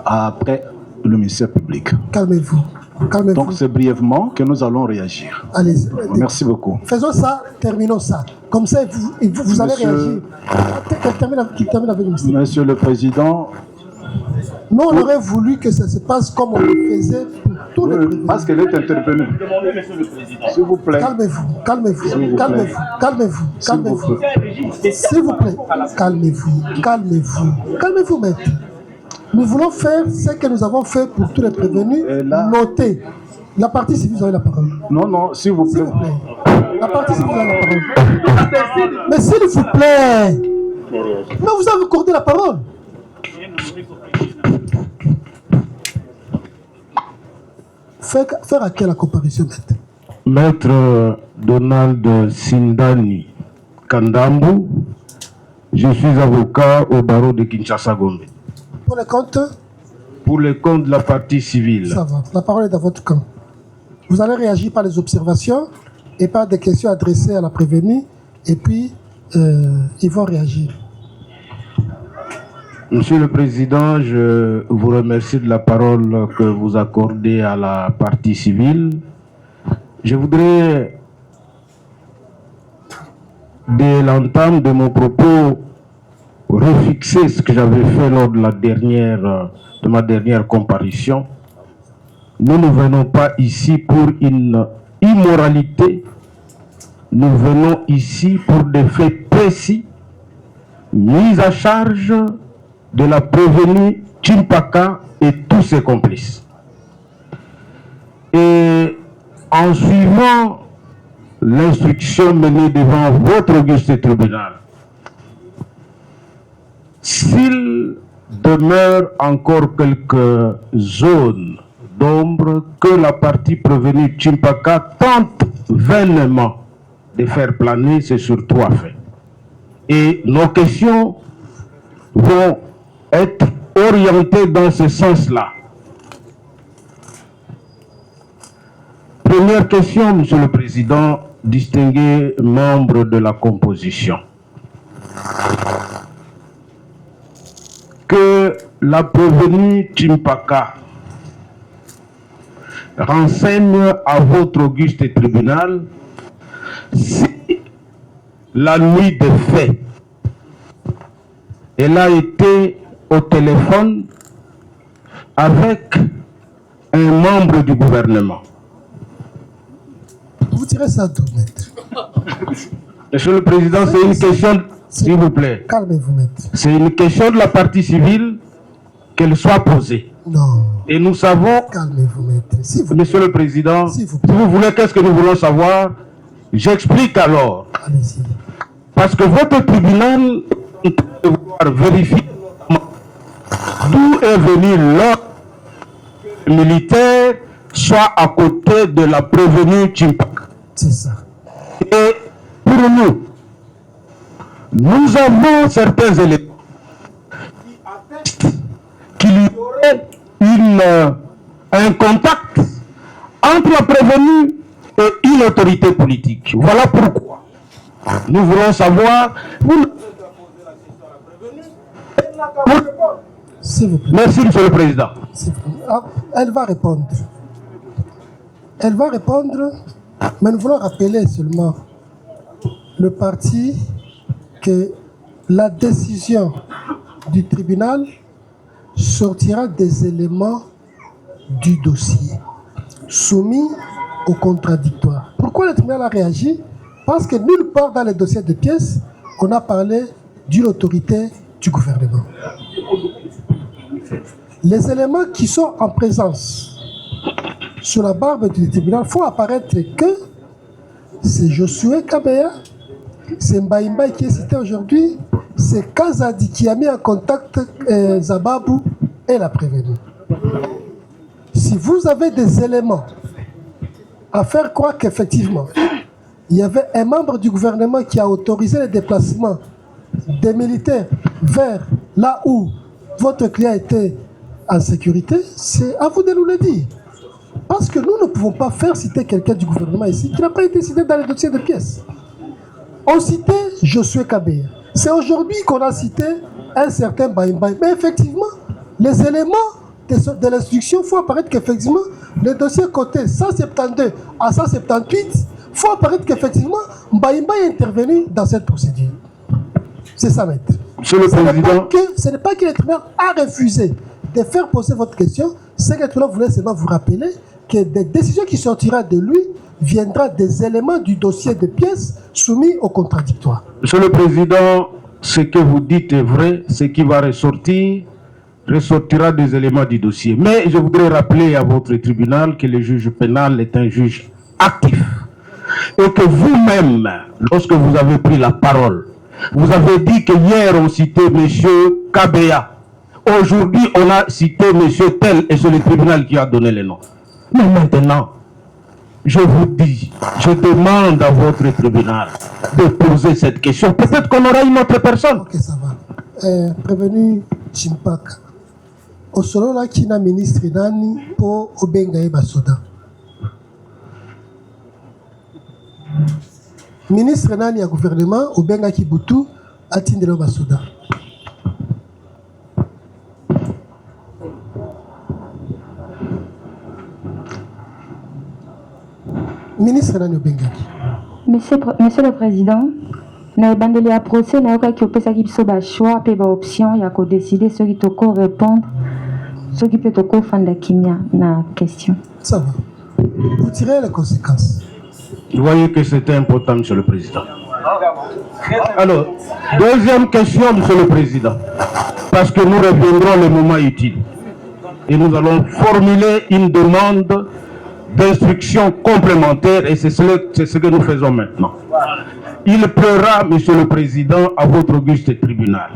après le ministère public. Calmez-vous. Calmez-vous. Donc c'est brièvement que nous allons réagir. Allez-y. Merci beaucoup. Faisons ça, terminons ça. Comme ça, vous allez réagir. Termine avec le ministère. Monsieur le Président. Nous, on aurait voulu que ça se passe comme on le faisait pour tous les prévenus. Parce qu'elle est intervenue. S'il vous plaît. Calmez-vous, calmez-vous, calmez-vous, calmez-vous, calmez-vous. S'il vous plaît, calmez-vous, calmez-vous, calmez-vous, maître. Nous voulons faire ce que nous avons fait pour tous les prévenus. Notez. La partie civile, vous avez la parole. Non, non, s'il vous plaît. La partie civile, vous avez la parole. Mais s'il vous plaît. Mais vous avez accordé la parole. Faire à quelle la comparaison, maître? Maître Donald Sindani Kandambu, je suis avocat au barreau de Kinshasa-Gombe. Pour le compte? Pour le compte de la partie civile. Ça va, la parole est dans votre camp. Vous allez réagir par les observations et par des questions adressées à la prévenue, et puis ils vont réagir. Monsieur le Président, je vous remercie de la parole que vous accordez à la partie civile. Je voudrais, dès l'entame de mon propos, refixer ce que j'avais fait lors de ma dernière comparution. Nous ne venons pas ici pour une immoralité. Nous venons ici pour des faits précis, mis à charge de la prévenue Chimpaka et tous ses complices. Et en suivant l'instruction menée devant votre auguste tribunal, s'il demeure encore quelques zones d'ombre que la partie prévenue Chimpaka tente vainement de faire planer, c'est sur 3 faits. Et nos questions vont être orientés dans ce sens-là. Première question, Monsieur le Président, distingué membre de la composition. Que la prévenue Chimpaka renseigne à votre auguste tribunal si la nuit des faits, elle a été au téléphone avec un membre du gouvernement. Vous tirez ça d'où, maître? Monsieur le Président, c'est une question, s'il vous plaît. Calmez-vous, maître. C'est une question de la partie civile, qu'elle soit posée. Non. Et nous savons... Calmez-vous, maître. Monsieur le Président, si vous voulez, qu'est-ce que nous voulons savoir? J'explique alors. Allez-y. Parce que votre tribunal doit devoir vérifier d'où est venu l'ordre militaire soit à côté de la prévenue Chimpaka. C'est ça. Et pour nous avons certains éléments qu'il y aurait un contact entre la prévenue et une autorité politique. Voilà pourquoi nous voulons savoir... S'il vous plaît. Merci, Monsieur le Président. Ah, elle va répondre. Elle va répondre, mais nous voulons rappeler seulement le parti que la décision du tribunal sortira des éléments du dossier soumis au contradictoire. Pourquoi le tribunal a réagi? Parce que nulle part dans les dossiers de pièces, on a parlé d'une autorité du gouvernement. Les éléments qui sont en présence sur la barbe du tribunal font apparaître que c'est Josué Kabea, c'est Mbaïmbaï qui est cité aujourd'hui, c'est Kazadi qui a mis en contact Zababou et la prévenue. Si vous avez des éléments à faire croire qu'effectivement, il y avait un membre du gouvernement qui a autorisé le déplacement des militaires vers là où votre client était en sécurité, c'est à vous de nous le dire. Parce que nous ne pouvons pas faire citer quelqu'un du gouvernement ici qui n'a pas été cité dans les dossiers de pièces. On citait Josué Kabea. C'est aujourd'hui qu'on a cité un certain Baïmbaï. Mais effectivement, les éléments de l'instruction font apparaître qu'effectivement, le dossier côté 172 à 178, faut apparaître qu'effectivement, Baïmbaï est intervenu dans cette procédure. C'est ça, maître. Monsieur le Président. Ce n'est pas que le tribunal a refusé de faire poser votre question, c'est que le tribunal voulait seulement vous rappeler que des décisions qui sortiront de lui viendra des éléments du dossier de pièces soumis au contradictoire. Monsieur le Président, ce que vous dites est vrai, ce qui va ressortira des éléments du dossier. Mais je voudrais rappeler à votre tribunal que le juge pénal est un juge actif. Et que vous-même, lorsque vous avez pris la parole, vous avez dit que hier on citait M. Kabea. Aujourd'hui on a cité M. Tel et c'est le tribunal qui a donné les noms. Mais maintenant, je vous dis, je demande à votre tribunal de poser cette question. Peut-être qu'on aura une autre personne. Ok, ça va. Prévenu Chimpaka. Au solo là, qui n'a ministre Nani pour Obengaye Basoda. Ministre Nani à gouvernement, Obenga Kibutu, Atindelo Basoda. Ministre Nani Obenga. Monsieur le Président, na bandeli a procès na yoka ki opesa ki biso ba choix pe ba option ya ko décider ceux qui toko répondre ceux qui peut toko fanda kimia na question. Ça va. Vous tirez les conséquences. Vous voyez que c'était important, Monsieur le Président. Alors, deuxième question, Monsieur le Président, parce que nous reviendrons le moment utile. Et nous allons formuler une demande d'instruction complémentaire et c'est ce que nous faisons maintenant. Il plaira, Monsieur le Président, à votre auguste tribunal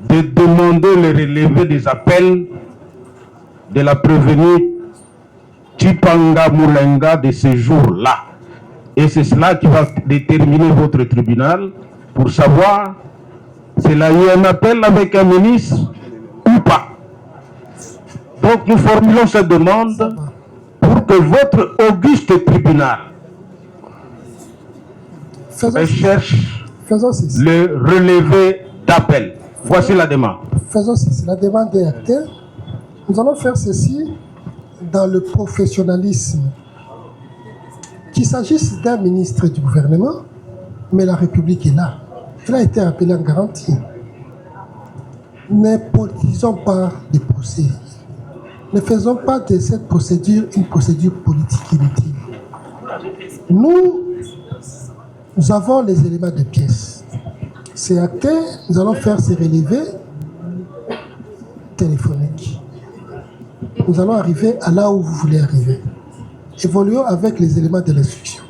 de demander le relevé des appels de la prévenue Chipanga Moulenga de ce jour-là. Et c'est cela qui va déterminer votre tribunal pour savoir s'il a eu un appel avec un ministre ou pas. Donc nous formulons cette demande pour que votre auguste tribunal recherche le relevé d'appel. Voici la demande. Faisons ceci. La demande est actée. Nous allons faire ceci dans le professionnalisme. Qu'il s'agisse d'un ministre du gouvernement, mais la République est là. Elle a été appelée en garantie. Ne politisons pas les procès. Ne faisons pas de cette procédure une procédure politique inutile. Nous avons les éléments de pièces. C'est acté, nous allons faire ces relevés téléphoniques. nous allons arriver à là où vous voulez arriver. Évoluons avec les éléments de l'instruction.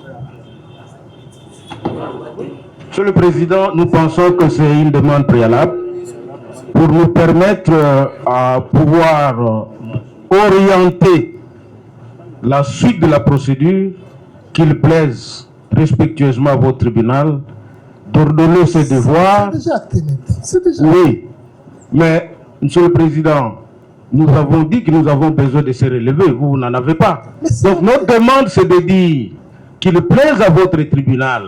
Monsieur le Président, nous pensons que c'est une demande préalable pour nous permettre à pouvoir orienter la suite de la procédure, qu'il plaise respectueusement à votre tribunal d'ordonner ses devoirs. C'est déjà acté maintenant. C'est déjà Oui, mais Monsieur le Président, nous avons dit que nous avons besoin de se relever, vous n'en avez pas. Donc notre demande, c'est de dire qu'il plaise à votre tribunal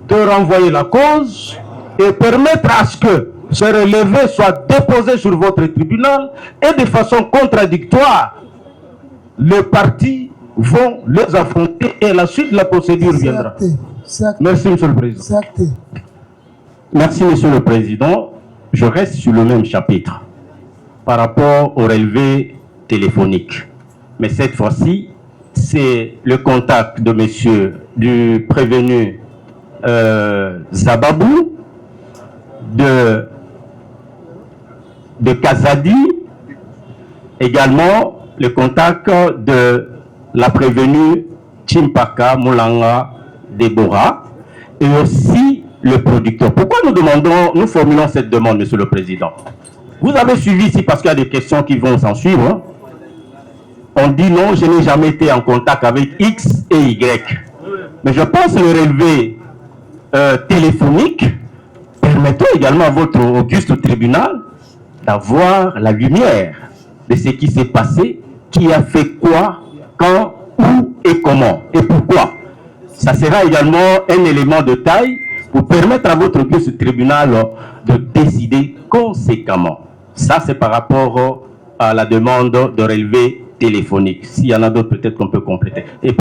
de renvoyer la cause et permettre à ce que ce relevé soit déposé sur votre tribunal et de façon contradictoire, les partis vont les affronter et la suite de la procédure viendra. Merci, Monsieur le Président. Merci, Monsieur le Président. Je reste sur le même chapitre par rapport au relevé téléphonique. Mais cette fois-ci, c'est le contact de monsieur, du prévenu Zababou, de Kazadi, également le contact de la prévenue Chimpaka Moulanga Deborah, et aussi le producteur. Pourquoi nous formulons cette demande, Monsieur le Président? Vous avez suivi ici parce qu'il y a des questions qui vont s'en suivre. Hein? On dit non, je n'ai jamais été en contact avec X et Y. Mais je pense que le relevé téléphonique permettant également à votre auguste tribunal d'avoir la lumière de ce qui s'est passé, qui a fait quoi, quand, où et comment, et pourquoi. Ça sera également un élément de taille pour permettre à votre auguste tribunal de décider conséquemment. Ça, c'est par rapport à la demande de relevé téléphonique. S'il y en a d'autres, peut-être qu'on peut compléter. Et